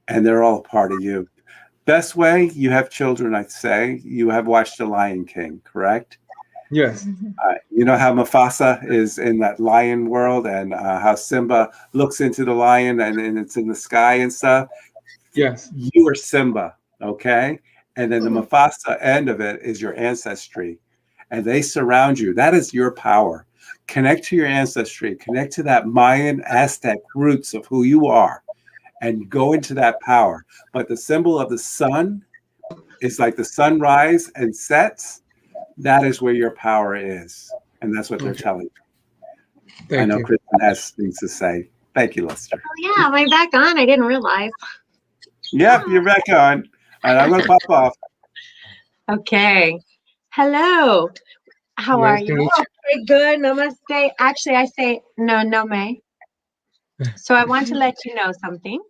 and they're all part of you. Best way, you have children, I'd say. You have watched The Lion King, correct? Yes. You know how Mufasa is in that lion world, and how Simba looks into the lion and it's in the sky and stuff? Yes. You are Simba, okay? And then the Mufasa end of it is your ancestry, and they surround you. That is your power. Connect to your ancestry. Connect to that Mayan Aztec roots of who you are, and go into that power. But the symbol of the sun is like the sunrise and sets. That is where your power is, and that's what they're telling you. I know Kristen has things to say. Thank you, Lester. Oh yeah, am I back on? I didn't realize. Yep, you're back on. And I'm going to pop off. Okay. Hello. How are you? Okay, good. Namaste. Actually, I say no, name. So I want to let you know something.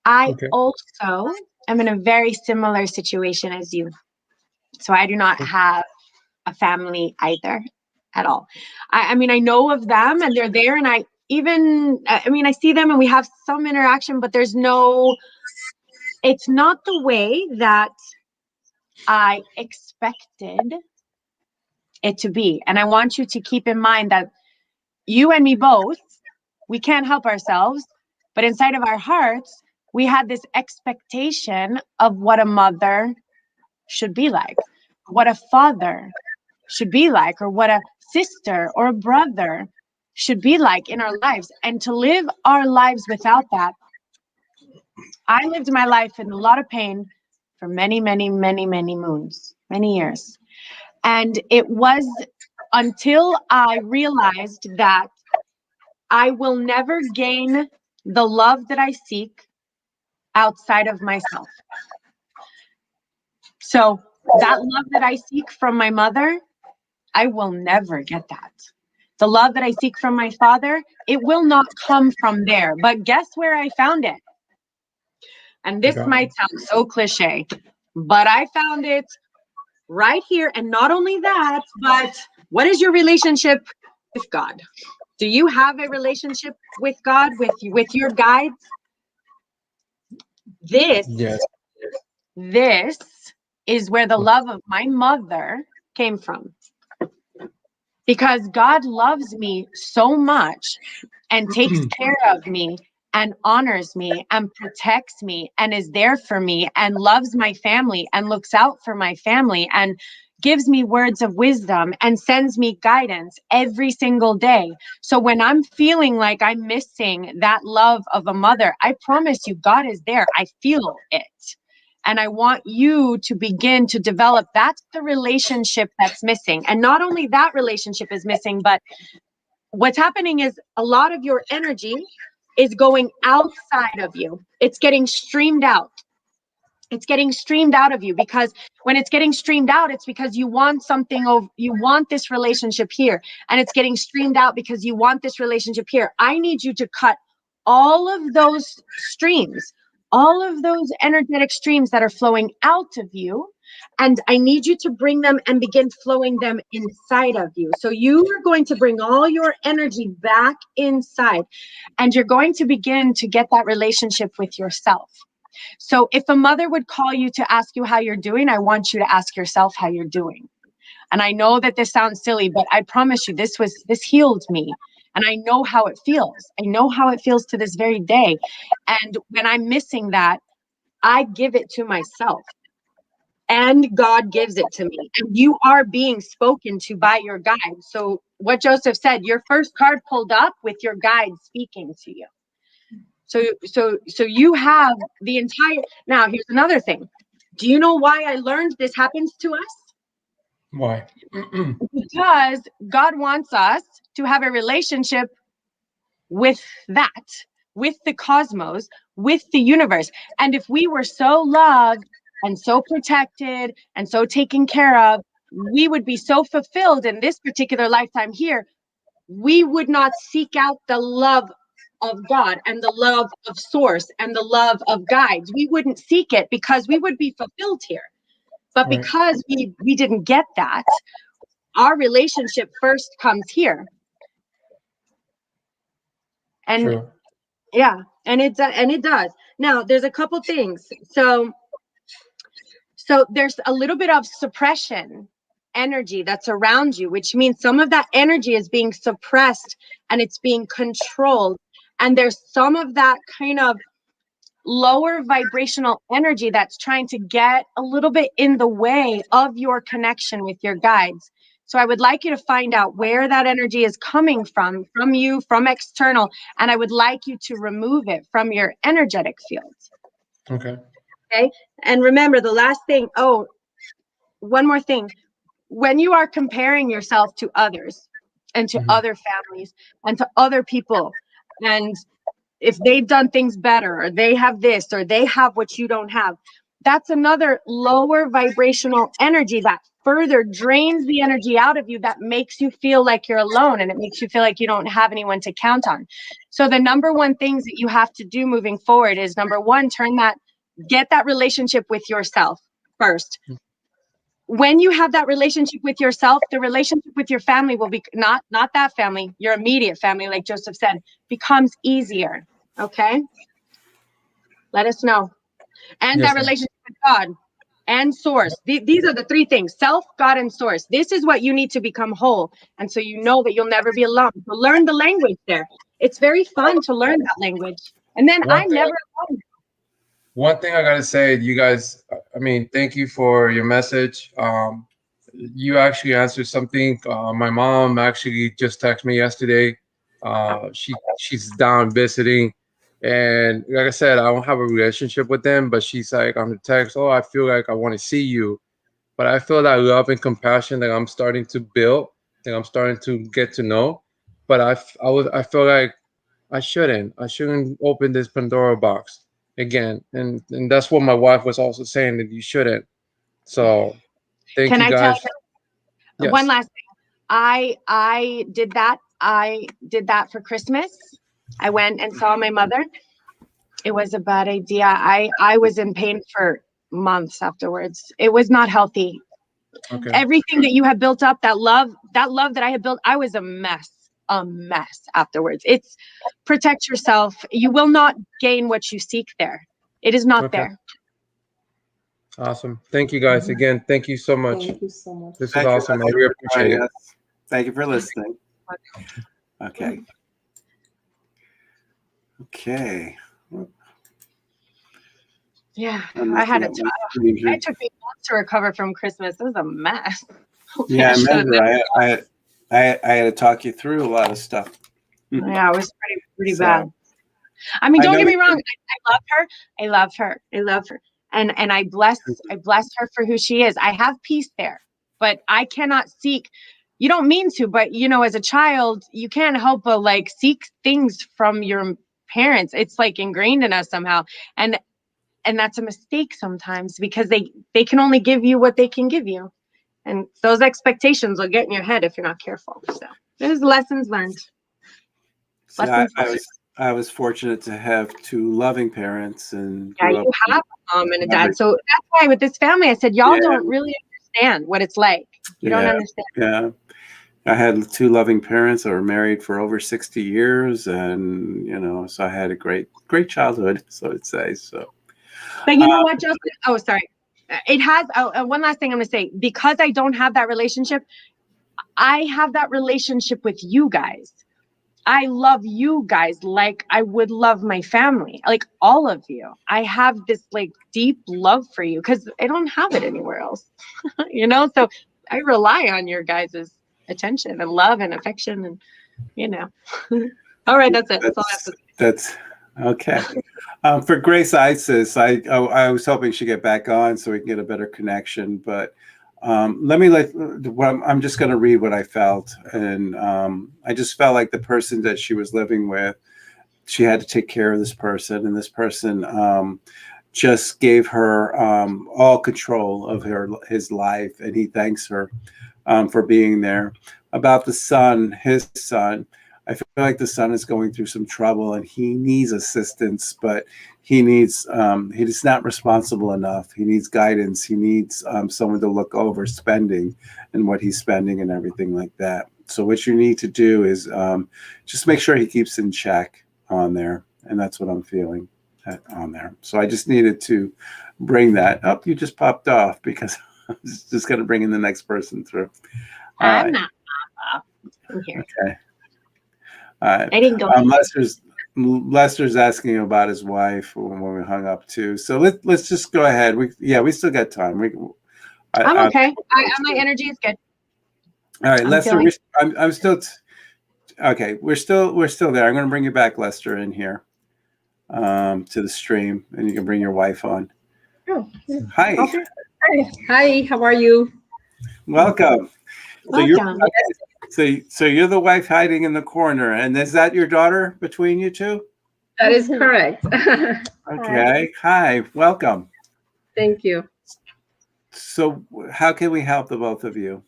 I also am in a very similar situation as you. So I do not have a family either at all. I mean, I know of them and they're there, and I see them and we have some interaction, but it's not the way that I expected it to be. And I want you to keep in mind that you and me both, we can't help ourselves, but inside of our hearts, we had this expectation of what a mother should be like, what a father should be like, or what a sister or a brother should be like in our lives. And to live our lives without that, I lived my life in a lot of pain for many, many, many, many moons, many years. And it was until I realized that I will never gain the love that I seek outside of myself. So that love that I seek from my mother, I will never get that. The love that I seek from my father, it will not come from there. But guess where I found it? And this might sound so cliche, but I found it right here. And not only that, but what is your relationship with God? Do you have a relationship with God, with your guides? This is where the love of my mother came from. Because God loves me so much and takes care of me and honors me and protects me and is there for me and loves my family and looks out for my family and gives me words of wisdom and sends me guidance every single day. So when I'm feeling like I'm missing that love of a mother, I promise you, God is there. I feel it. And I want you to begin to develop. That's the relationship that's missing. And not only that relationship is missing, but what's happening is a lot of your energy is going outside of you. It's getting streamed out. It's getting streamed out of you, because when it's getting streamed out, it's because you want something over, you want this relationship here, and it's getting streamed out because you want this relationship here. I need you to cut all of those streams, all of those energetic streams that are flowing out of you, and I need you to bring them and begin flowing them inside of you. So you are going to bring all your energy back inside, and you're going to begin to get that relationship with yourself. So if a mother would call you to ask you how you're doing, I want you to ask yourself how you're doing. And I know that this sounds silly, but I promise you, this healed me. And I know how it feels. I know how it feels to this very day. And when I'm missing that, I give it to myself. And God gives it to me. And you are being spoken to by your guide. So what Joseph said, your first card pulled up with your guide speaking to you. So you have the entire. Now, here's another thing. Do you know why I learned this happens to us? Why? Because God wants us to have a relationship with that, with the cosmos, with the universe. And if we were so loved and so protected and so taken care of, we would be so fulfilled in this particular lifetime here. We would not seek out the love of God and the love of source and the love of guides. We wouldn't seek it because we would be fulfilled here. But Right. because we didn't get that, our relationship first comes here. And True. yeah, and it does. Now, there's a couple things. So there's a little bit of suppression energy that's around you, which means some of that energy is being suppressed and it's being controlled. And there's some of that kind of lower vibrational energy that's trying to get a little bit in the way of your connection with your guides. So I would like you to find out where that energy is coming from you, from external, and I would like you to remove it from your energetic field. Okay. Okay. And remember the last thing. Oh, one more thing. When you are comparing yourself to others and to other families and to other people, and if they've done things better, or they have this, or they have what you don't have, that's another lower vibrational energy that further drains the energy out of you, that makes you feel like you're alone, and it makes you feel like you don't have anyone to count on. So the number one things that you have to do moving forward is, number one, get that relationship with yourself first. when you have that relationship with yourself, the relationship with your family will be not that family, your immediate family, like Joseph said, becomes easier. Okay. Let us know. And Yes, that ma'am. relationship with God and source. These are the three things: self, God, and source. This is what you need to become whole. And so you know that you'll never be alone. So learn the language there. It's very fun to learn that language. And then I'm never alone. One thing I gotta say, you guys, I mean, thank you for your message. You actually answered something. My mom actually just texted me yesterday. She's down visiting, and like I said, I don't have a relationship with them, but she's like on the text, oh, I feel like I want to see you. But I feel that love and compassion that I'm starting to build, that I'm starting to get to know. But I feel like I shouldn't open this Pandora box again. And that's what my wife was also saying, that you shouldn't. So thank Can you I tell guys. you one Yes. last thing? I did that. I did that for Christmas. I went and saw my mother. It was a bad idea. I was in pain for months afterwards. It was not healthy. Okay. Everything that you have built up, that love that I had built, I was a mess afterwards. It's protect yourself. You will not gain what you seek there. It is not Okay. there. Awesome. Thank you guys again. Thank you so much. Thank you so much. This was Thank you. awesome. I really appreciate it. Thank you for listening. Okay. Okay. Yeah, I had a it took me months to recover from Christmas. It was a mess. Yeah, I remember. I had to talk you through a lot of stuff. Yeah, it was pretty So, bad. I mean, don't know get me you- wrong. I love her. I love her. I love her. And I bless her for who she is. I have peace there, but I cannot seek. You don't mean to, but you know, as a child, you can't help but like seek things from your parents. It's like ingrained in us somehow. And that's a mistake sometimes because they can only give you what they can give you. And those expectations will get in your head if you're not careful. So there's lessons learned. See, I was fortunate to have two loving parents and Yeah, grew up you have a mom and a dad. loving- So that's why with this family, I said, y'all Yeah. don't really understand what it's like. You don't understand. Yeah. I had two loving parents that were married for over 60 years, and so I had a great childhood, so I'd say. So, But you know what, Joseph? Oh, sorry. It has one last thing I'm going to say. Because I don't have that relationship, I have that relationship with you guys. I love you guys like I would love my family, like all of you. I have this like deep love for you because I don't have it anywhere else, so I rely on your guys' attention and love and affection and. All right, that's it. That's all I have to say. That's okay. For Grace Isis, I was hoping she'd get back on so we can get a better connection, but I'm just going to read what I felt, and I just felt like the person that she was living with, she had to take care of this person, and this person just gave her all control of his life, and he thanks her for being there. About the son, his son, I feel like the son is going through some trouble and he needs assistance, but he's not responsible enough. He needs guidance. He needs someone to look over spending and what he's spending and everything like that. So what you need to do is just make sure he keeps in check on there. And that's what I'm feeling on there. So I just needed to bring that up. You just popped off because I was just going to bring in the next person through. I'm not I'm here. Okay. I didn't go. Lester's asking about his wife when we hung up too. So let's just go ahead. We still got time. I'm okay. My energy is good. All right, Lester. I'm still. Okay, we're still there. I'm going to bring you back, Lester, in here to the stream, and you can bring your wife on. Oh, Hi. okay. Hi. How are you? Welcome. Welcome. So you're the wife hiding in the corner, and is that your daughter between you two? That is correct. Okay. Hi. Welcome. Thank you. So how can we help the both of you?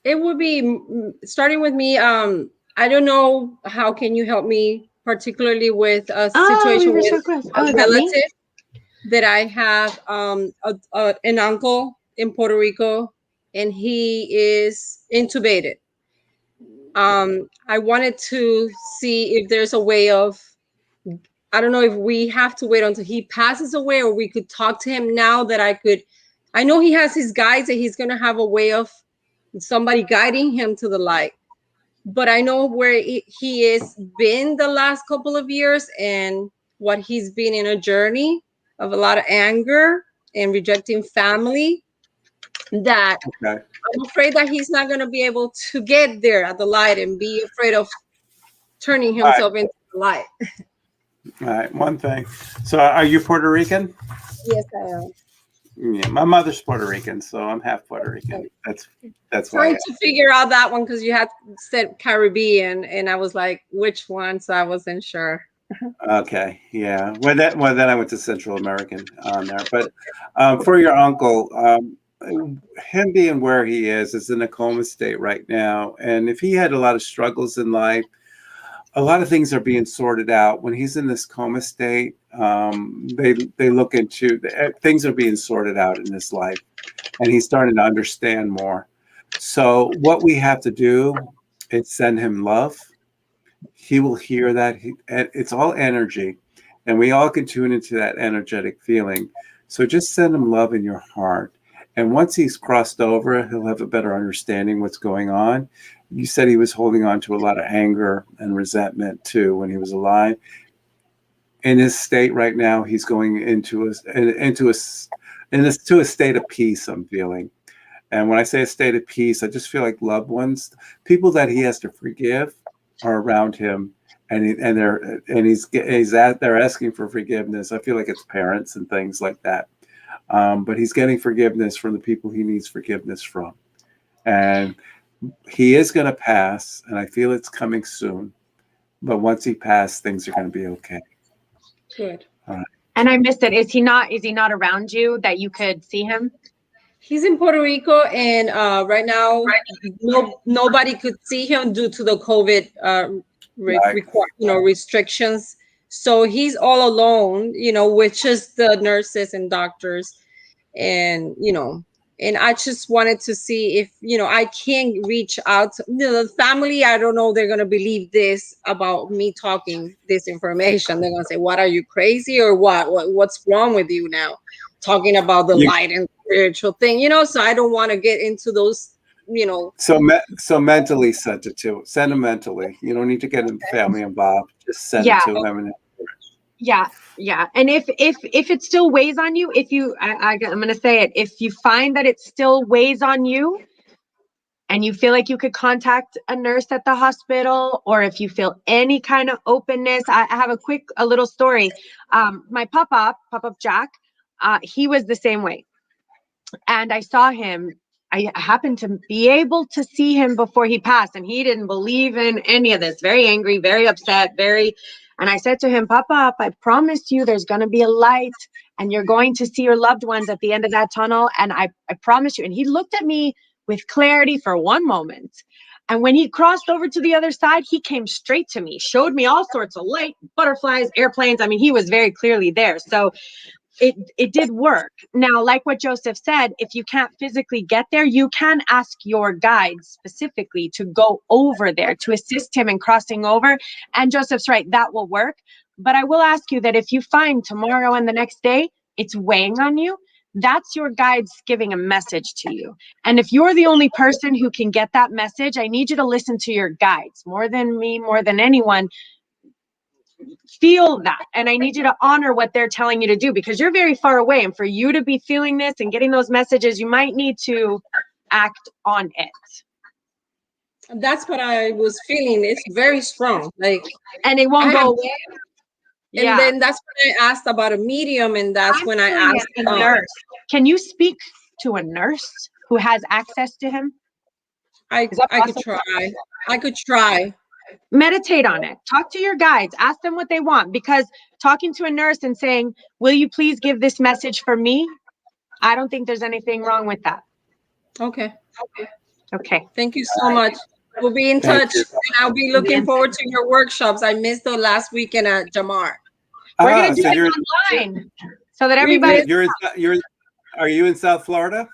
It would be starting with me. I don't know how can you help me, particularly with a situation with a relative. that I have an uncle in Puerto Rico, and he is intubated. I wanted to see if there's a way of, I don't know if we have to wait until he passes away, or we could talk to him now that I know he has his guides, and he's going to have a way of somebody guiding him to the light. But I know where he is been the last couple of years, and what he's been in a journey of a lot of anger and rejecting family, that Okay. I'm afraid that he's not going to be able to get there at the light, and be afraid of turning All right. himself into the light. All right. One thing. So, are you Puerto Rican? Yes, I am. Yeah, my mother's Puerto Rican, so I'm half Puerto Rican. That's why. Trying to figure out that one, because you had said Caribbean, and I was like, which one? So I wasn't sure. Okay, yeah. Well, then I went to Central American on there. But for your uncle, him being where he is in a coma state right now, and if he had a lot of struggles in life, a lot of things are being sorted out. When he's in this coma state, they look into things are being sorted out in his life, and he's starting to understand more. So what we have to do is send him love. He will hear that. It's all energy, and we all can tune into that energetic feeling. So just send him love in your heart. And once he's crossed over, he'll have a better understanding what's going on. You said he was holding on to a lot of anger and resentment too when he was alive. In his state right now, he's going into a state of peace, I'm feeling. And when I say a state of peace, I just feel like loved ones, people that he has to forgive, are around him, and they're asking for forgiveness. I feel like it's parents and things like that. But he's getting forgiveness from the people he needs forgiveness from. And he is going to pass, and I feel it's coming soon. But once he passes, things are going to be okay. Good. All right. And I missed it. Is he not around you that you could see him? He's in Puerto Rico, and right now, nobody could see him due to the COVID restrictions. So he's all alone, with just the nurses and doctors, and and I just wanted to see if I can reach out to the family. I don't know they're gonna believe this about me talking this information. They're gonna say, "What, are you crazy or what's wrong with you now? Talking about the light and spiritual thing," so I don't want to get into those, So mentally send it to sentimentally. You don't need to get the family involved. Just send it to him. Yeah. And if it still weighs on you, I'm going to say it, if you find that it still weighs on you, and you feel like you could contact a nurse at the hospital, or if you feel any kind of openness, I have a little story. My Pop-Up Jack, he was the same way. And I saw him. I happened to be able to see him before he passed, and he didn't believe in any of this. Very angry, very upset, and I said to him, "Pop-Up, I promise you there's going to be a light, and you're going to see your loved ones at the end of that tunnel. And I promise you." And he looked at me with clarity for one moment. And when he crossed over to the other side, he came straight to me, showed me all sorts of light, butterflies, airplanes. I mean, he was very clearly there. So it did work. Now, like what Joseph said, if you can't physically get there, you can ask your guides specifically to go over there to assist him in crossing over. And Joseph's right, that will work. But I will ask you that if you find tomorrow and the next day it's weighing on you, that's your guides giving a message to you. And if you're the only person who can get that message, I need you to listen to your guides more than me, more than anyone. Feel that, and I need you to honor what they're telling you to do, because you're very far away, and for you to be feeling this and getting those messages, you might need to act on it. That's what I was feeling. It's very strong, and it won't go away. And then that's when I asked about a medium, and that's when I asked a nurse. Can you speak to a nurse who has access to him? I could try. I could try. Meditate on it. Talk to your guides. Ask them what they want, because talking to a nurse and saying, "Will you please give this message for me?" I don't think there's anything wrong with that. Okay. Thank you so much. We'll be in touch, and I'll be looking forward to your workshops. I missed the last weekend at Jamar. We're going to do it online. so that everybody. Are you in South Florida?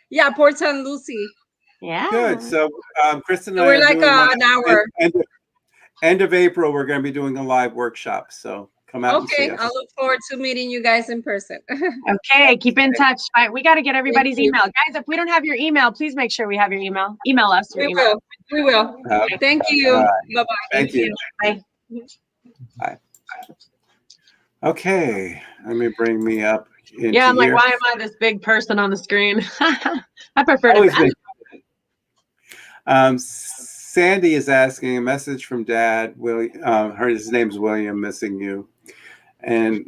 Yeah, Port St. Lucie. Yeah. Good. So Kristen and So I we're are like doing one an hour. end of April. We're going to be doing a live workshop. So come out and see Okay, us. I'll look forward to meeting you guys in person. Okay, keep in touch. We got to get everybody's email. Guys, if we don't have your email, please make sure we have your email. Email us your email. We will. Thank you. All right. Bye-bye. Thank you. Bye. Bye. Okay, let me bring me up into Yeah, I'm like, here. why am I this big person on the screen? I prefer to. Sandy is asking a message from Dad. His name's William, missing you. And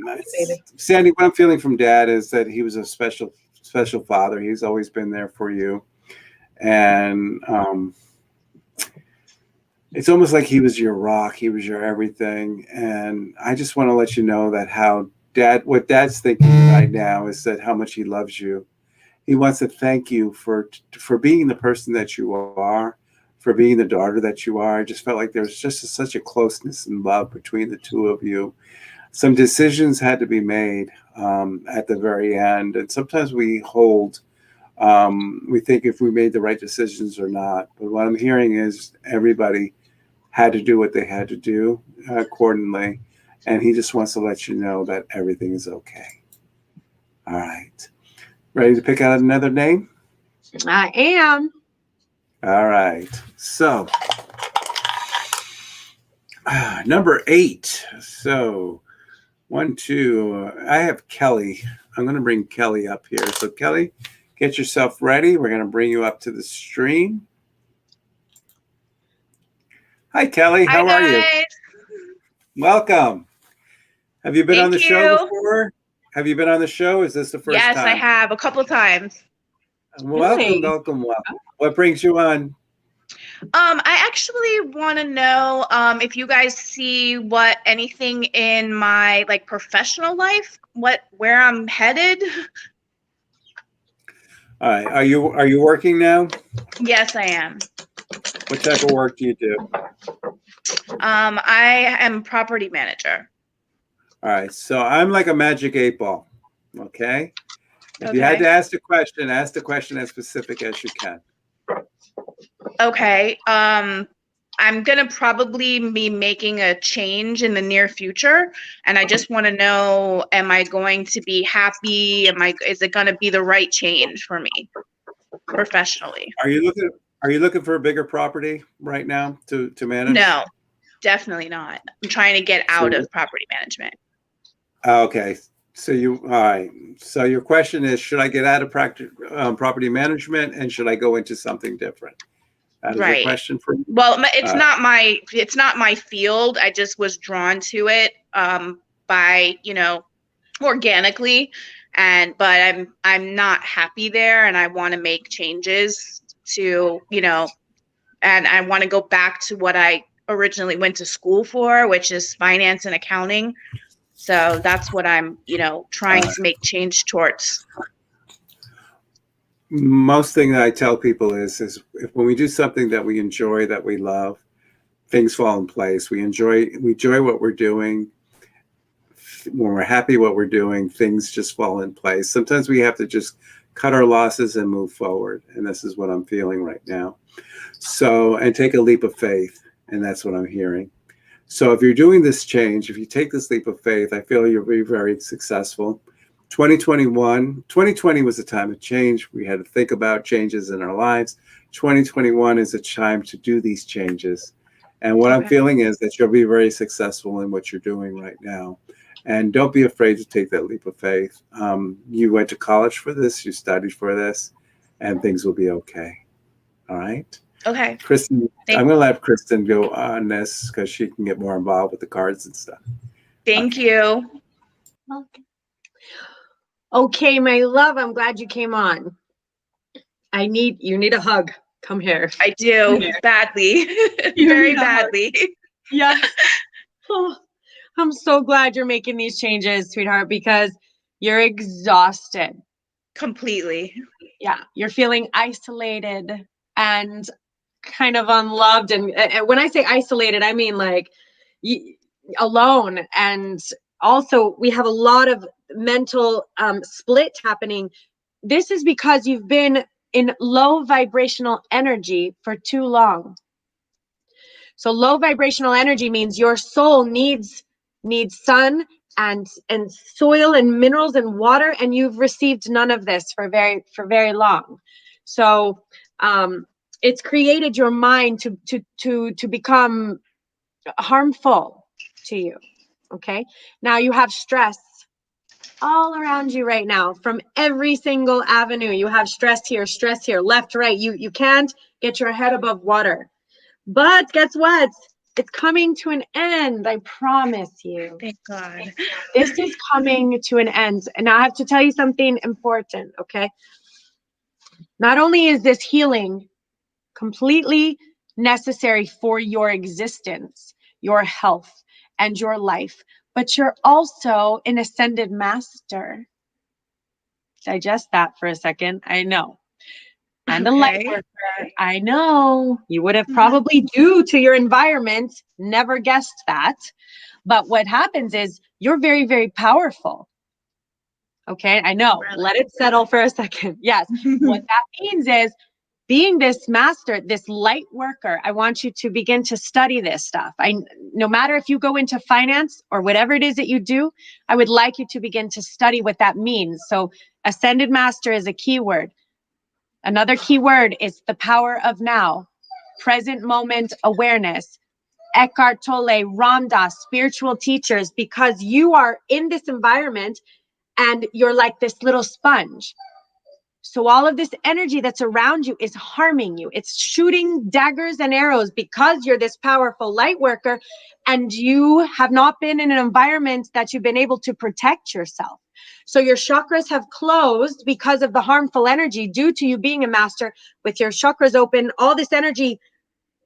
Sandy, what I'm feeling from Dad is that he was a special father. He's always been there for you, and it's almost like he was your rock. He was your everything. And I just want to let you know that what Dad's thinking right now is that how much he loves you. He wants to thank you for being the person that you are, for being the daughter that you are. I just felt like there was just such a closeness and love between the two of you. Some decisions had to be made at the very end. And sometimes we think if we made the right decisions or not. But what I'm hearing is everybody had to do what they had to do accordingly. And he just wants to let you know that everything is okay. All right. Ready to pick out another name? I am. All right. So, number 8. So, 1, 2. I have Kelly. I'm going to bring Kelly up here. So, Kelly, get yourself ready. We're going to bring you up to the stream. Hi, Kelly. How are you? Welcome. Have you been on the show before? Have you been on the show? Is this the first time? Yes, I have a couple times. Welcome. What brings you on? I actually want to know if you guys see anything in my professional life, where I'm headed. All right. Are you working now? Yes, I am. What type of work do you do? I am property manager. All right. So I'm like a magic 8-ball. Okay. If you had to ask the question as specific as you can. Okay. I'm gonna probably be making a change in the near future, and I just want to know: am I going to be happy? Is it going to be the right change for me professionally? Are you looking for a bigger property right now to manage? No, definitely not. I'm trying to get out of property management. Okay. So all right. So your question is, should I get out of property management, and should I go into something different? That is your question for me? Well, it's not my field. I just was drawn to it by organically, but I'm not happy there, and I want to make changes to and I want to go back to what I originally went to school for, which is finance and accounting. So that's what I'm trying to make change towards. Most thing that I tell people is if when we do something that we enjoy, that we love, things fall in place. We enjoy what we're doing. When we're happy what we're doing, things just fall in place. Sometimes we have to just cut our losses and move forward. And this is what I'm feeling right now. So, and take a leap of faith. And that's what I'm hearing. So if you're doing this change, if you take this leap of faith, I feel you'll be very successful. 2020 was a time of change. We had to think about changes in our lives. 2021 is a time to do these changes. And what I'm feeling is that you'll be very successful in what you're doing right now. And don't be afraid to take that leap of faith. You went to college for this, you studied for this, and things will be okay. All right? Okay. Kristen, I'm going to let Kristen go on this because she can get more involved with the cards and stuff. Thank you. Okay, my love, I'm glad you came on. You need a hug. Come here. I do badly. Very badly. Yes. Oh, I'm so glad you're making these changes, sweetheart, because you're exhausted. Completely. Yeah, you're feeling isolated and kind of unloved. And when I say isolated, I mean like alone. And also we have a lot of mental split happening. This is because you've been in low vibrational energy for too long. So low vibrational energy means your soul needs sun and soil and minerals and water, and you've received none of this for very long. So it's created your mind to become harmful to you. Okay, now you have stress all around you right now from every single avenue. You have stress here, left, right. You can't get your head above water. But guess what? It's coming to an end. I promise you. Thank God. This is coming to an end. And I have to tell you something important, okay? Not only is this healing completely necessary for your existence, your health, and your life, but you're also an ascended master. Digest that for a second. I know. And a light worker. I know. You would have probably, due to your environment, never guessed that. But what happens is you're very, very powerful. Okay, I know. Let it settle for a second. Yes. What that means is, being this master, this light worker, I want you to begin to study this stuff. No matter if you go into finance or whatever it is that you do, I would like you to begin to study what that means. So ascended master is a keyword. Another key word is the power of now, present moment awareness, Eckhart Tolle, Ram Dass, spiritual teachers, because you are in this environment and you're like this little sponge. So all of this energy that's around you is harming you. It's shooting daggers and arrows because you're this powerful light worker and you have not been in an environment that you've been able to protect yourself. So your chakras have closed because of the harmful energy due to you being a master with your chakras open. All this energy,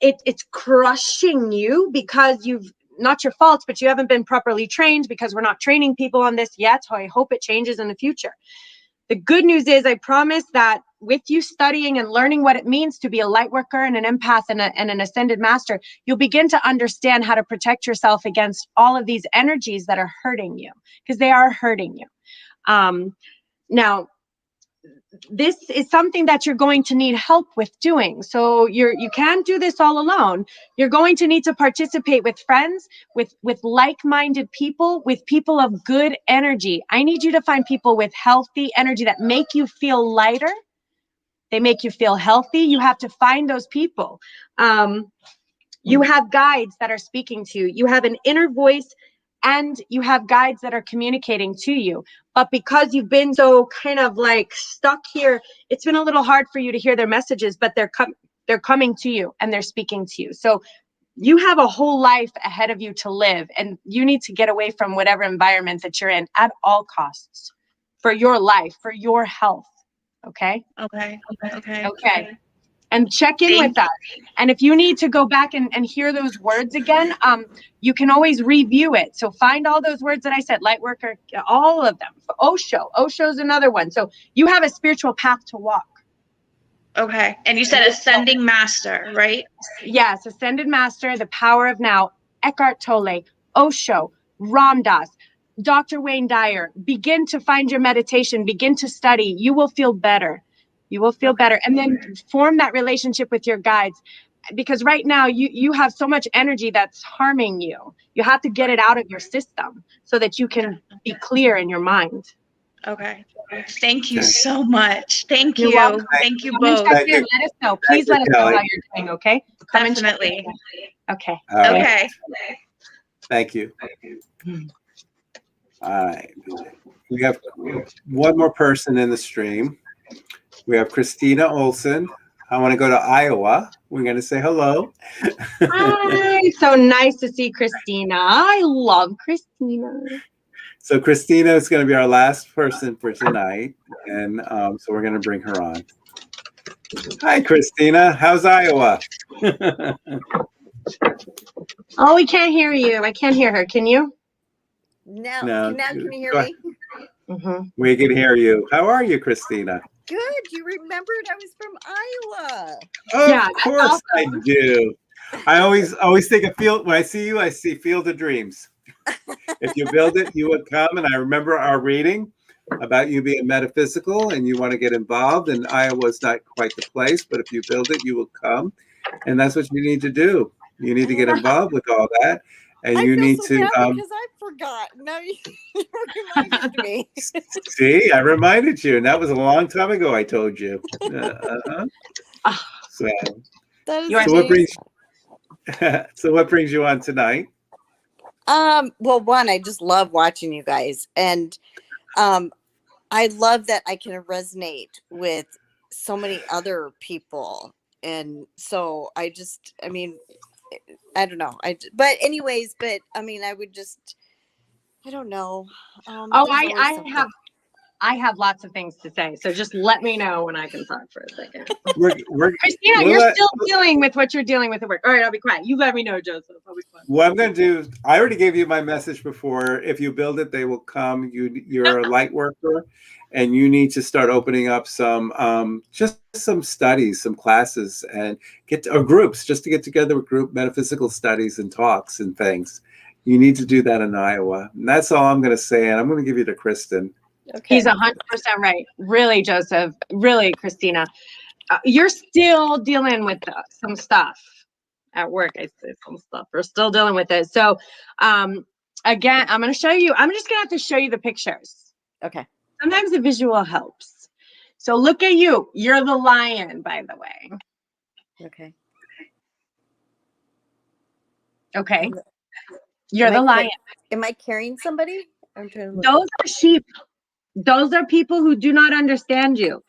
it's crushing you because you've, not your fault, but you haven't been properly trained, because we're not training people on this yet. So I hope it changes in the future. The good news is, I promise that with you studying and learning what it means to be a light worker and an empath and an ascended master, you'll begin to understand how to protect yourself against all of these energies that are hurting you, because they are hurting you. Now, this is something that you're going to need help with doing. So you can't do this all alone. You're going to need to participate with friends, with like-minded people, with people of good energy. I need you to find people with healthy energy that make you feel lighter. They make you feel healthy. You have to find those people. You have guides that are speaking to you. You have an inner voice, and you have guides that are communicating to you. But because you've been so kind of like stuck here, it's been a little hard for you to hear their messages, but they're coming to you and they're speaking to you. So you have a whole life ahead of you to live, and you need to get away from whatever environment that you're in at all costs for your life, for your health. Okay? Okay. And check in with us. And if you need to go back and hear those words again, you can always review it. So find all those words that I said, light worker, all of them. Osho's another one. So you have a spiritual path to walk. Okay. And you said ascending master, right? Yes, ascended master, the power of now, Eckhart Tolle, Osho, Ram Dass, Dr. Wayne Dyer. Begin to find your meditation, begin to study. You will feel better. You will feel better. And then form that relationship with your guides, because right now you have so much energy that's harming you. You have to get it out of your system so that you can be clear in your mind. Okay. Thank you so much. Thank You're you. welcome. Thank you Come both. and check in. Let us know. Please let us know how you're doing, okay? Come Definitely. And check in. Okay. All right. Okay. Thank you. All right. We have one more person in the stream. We have Christina Olson. I want to go to Iowa. We're going to say hello. Hi. So nice to see Christina. I love Christina. So Christina is going to be our last person for tonight. And so we're going to bring her on. Hi, Christina. How's Iowa? Oh, we can't hear you. I can't hear her. Can you? Now can you hear me? Mm-hmm. We can hear you. How are you, Christina? Good. You remembered I was from Iowa. Of course I do. I always think of Field. When I see you, I see Field of Dreams. If you build it, you would come. And I remember our reading about you being metaphysical and you want to get involved. And Iowa's not quite the place, but if you build it, you will come. And that's what you need to do. You need to get involved with all that. And you need to because I forgot. No, you reminded me. see, I reminded you, and that was a long time ago. I told you. So, That is what brings what brings you on tonight? Well, one, I just love watching you guys, and I love that I can resonate with so many other people, and so I mean, I don't know, but anyways, but I mean, I would just, I don't know. I have lots of things to say, so just let me know when I can talk for a second. Christina, you're still dealing with what you're dealing with at work. All right, I'll be quiet. You let me know, Joseph. I'll be quiet. What I'm going to do, I already gave you my message before. If you build it, they will come. You're a light worker, and you need to start opening up some, just some studies, some classes, and groups, just to get together with group metaphysical studies and talks and things. You need to do that in Iowa. And that's all I'm going to say. And I'm going to give you to Kristen. Okay. He's 100% right. Really, Joseph. Really, Christina. You're still dealing with some stuff at work. I say some stuff. We're still dealing with it. So, again, I'm going to show you. I'm just going to have to show you the pictures. Okay. Sometimes the visual helps. So look at you. You're the lion, by the way. Okay. Okay. You're the lion. Am I carrying somebody? I'm trying to look. Those are sheep. Those are people who do not understand you.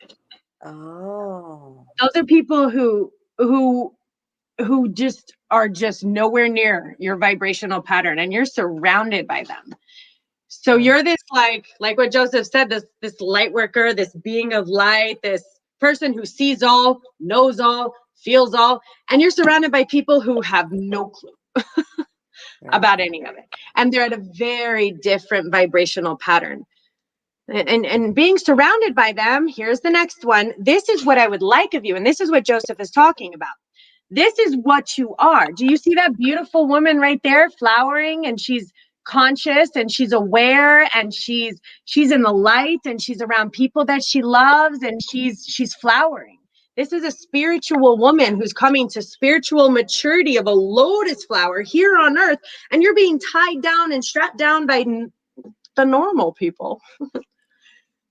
Oh. Those are people who just are just nowhere near your vibrational pattern, and you're surrounded by them. So you're this like what Joseph said, this light worker, this being of light, this person who sees all, knows all, feels all, and you're surrounded by people who have no clue about any of it. And they're at a very different vibrational pattern. And being surrounded by them, here's the next one. This is what I would like of you. And this is what Joseph is talking about. This is what you are. Do you see that beautiful woman right there flowering? And she's conscious and she's aware and she's in the light and she's around people that she loves and she's flowering. This is a spiritual woman who's coming to spiritual maturity of a lotus flower here on earth. And you're being tied down and strapped down by the normal people.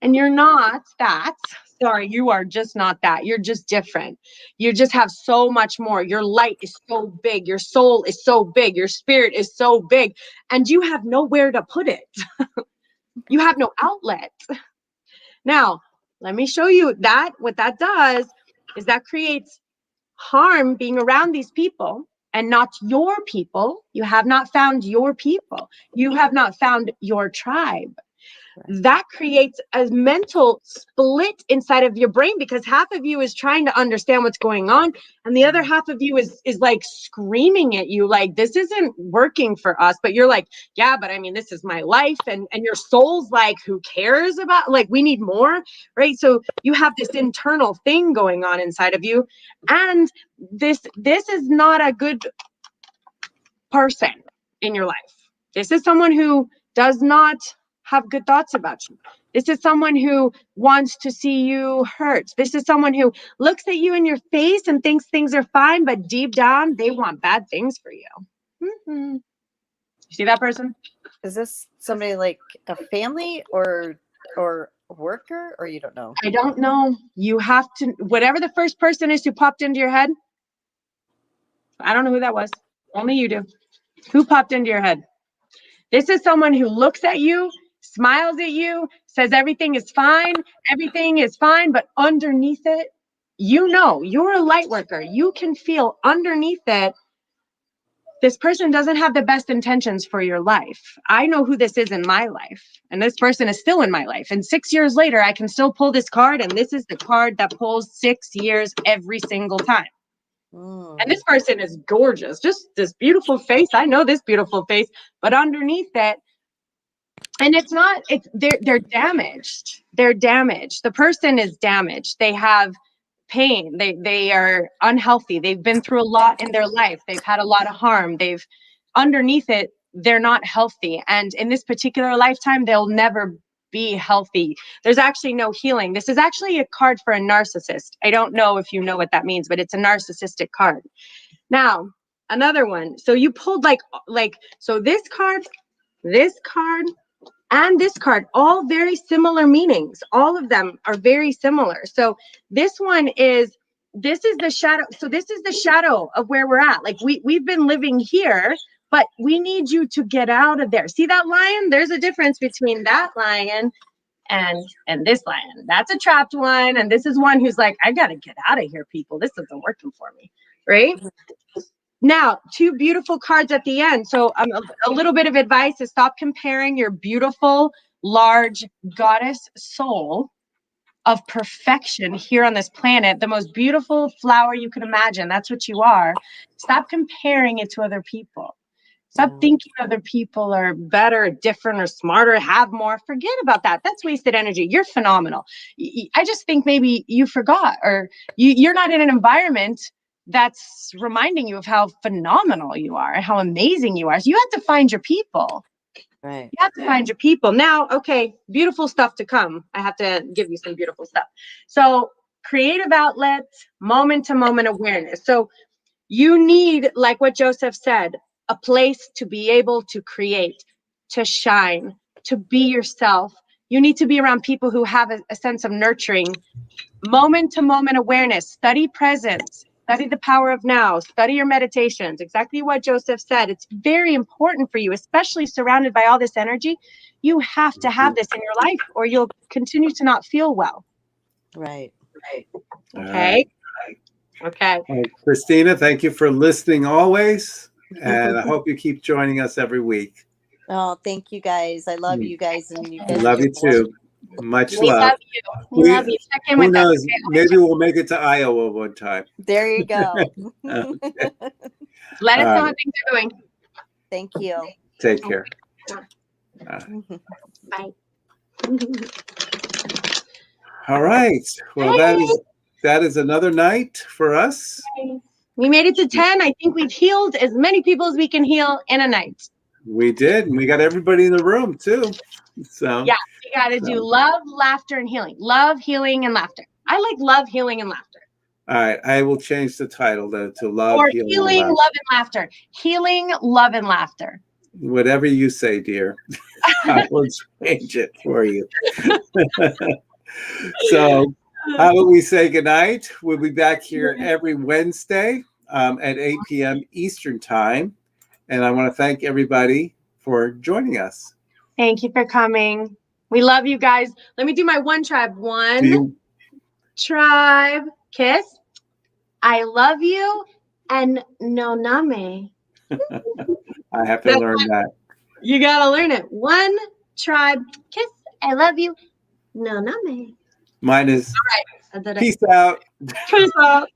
And you're not that. Sorry, you are just not that. You're just different. You just have so much more. Your light is so big. Your soul is so big. Your spirit is so big. And you have nowhere to put it. You have no outlet. Now, let me show you that. What that does is that creates harm being around these people and not your people. You have not found your people. You have not found your tribe. That creates a mental split inside of your brain because half of you is trying to understand what's going on and the other half of you is like screaming at you like this isn't working for us, but you're like, yeah, but I mean this is my life, and your soul's like, who cares about, like, we need more, right? So you have this internal thing going on inside of you, and this is not a good person in your life. This is someone who does not have good thoughts about you. This is someone who wants to see you hurt. This is someone who looks at you in your face and thinks things are fine, but deep down, they want bad things for you. Mm-hmm. You see that person? Is this somebody like a family or worker, or you don't know? I don't know. You have to, whatever the first person is who popped into your head, I don't know who that was. Only you do. Who popped into your head? This is someone who looks at you, smiles at you, says everything is fine, but underneath it, you know, you're a light worker. You can feel underneath it, this person doesn't have the best intentions for your life. I know who this is in my life, and this person is still in my life. And 6 years later, I can still pull this card, and this is the card that pulls 6 years every single time. And this person is gorgeous, just this beautiful face. I know this beautiful face, but underneath it, and they're damaged. They're damaged. The person is damaged. They have pain. They are unhealthy. They've been through a lot in their life. They've had a lot of harm. Underneath it, they're not healthy. And in this particular lifetime, they'll never be healthy. There's actually no healing. This is actually a card for a narcissist. I don't know if you know what that means, but it's a narcissistic card. Now, another one. So you pulled so this card, and this card, all very similar meanings. All of them are very similar. So this is the shadow. So this is the shadow of where we're at. Like we've been living here, but we need you to get out of there. See that lion? There's a difference between that lion and this lion. That's a trapped one. And this is one who's like, I got to get out of here, people. This isn't working for me. Right? Now, two beautiful cards at the end. So a little bit of advice is stop comparing your beautiful, large goddess soul of perfection here on this planet, the most beautiful flower you could imagine. That's what you are. Stop comparing it to other people. Stop thinking other people are better, different, or smarter, have more. Forget about that. That's wasted energy. You're phenomenal. I just think maybe you forgot, or you're not in an environment that's reminding you of how phenomenal you are and how amazing you are. So you have to find your people. Right. You have to find your people. Now, okay, beautiful stuff to come. I have to give you some beautiful stuff. So creative outlets, moment-to-moment awareness. So you need, like what Joseph said, a place to be able to create, to shine, to be yourself. You need to be around people who have a sense of nurturing. Moment-to-moment awareness. Study presence. Study the power of now. Study your meditations. Exactly what Joseph said. It's very important for you, especially surrounded by all this energy. You have to have this in your life or you'll continue to not feel well. Right. Okay. Okay. Christina, thank you for listening always. And I hope you keep joining us every week. Oh, thank you guys. I love you guys. And you guys love you too. Much love. Love you. We love you. Check in Who with knows? us. Maybe we'll make it to Iowa one time. There you go. Okay. Let us know how right. things are going. Thank you. Take care. Bye. All right. Well, that is another night for us. We made it to 10. I think we've healed as many people as we can heal in a night. We did. And we got everybody in the room too. So yeah, you got to do love, laughter, and healing. Love, healing, and laughter. I like love, healing, and laughter. All right. I will change the title to Love, Or Healing, healing, and love, and laughter. Healing, love, and laughter. Whatever you say, dear. I will change it for you. So how about we say goodnight? We'll be back here every Wednesday at 8 p.m. Eastern time. And I want to thank everybody for joining us. Thank you for coming. We love you guys. Let me do my one tribe. Tribe kiss. I love you and no name. I have to learn that. You got to learn it. One tribe kiss. I love you. No name. Mine is all right. Peace out. Peace out.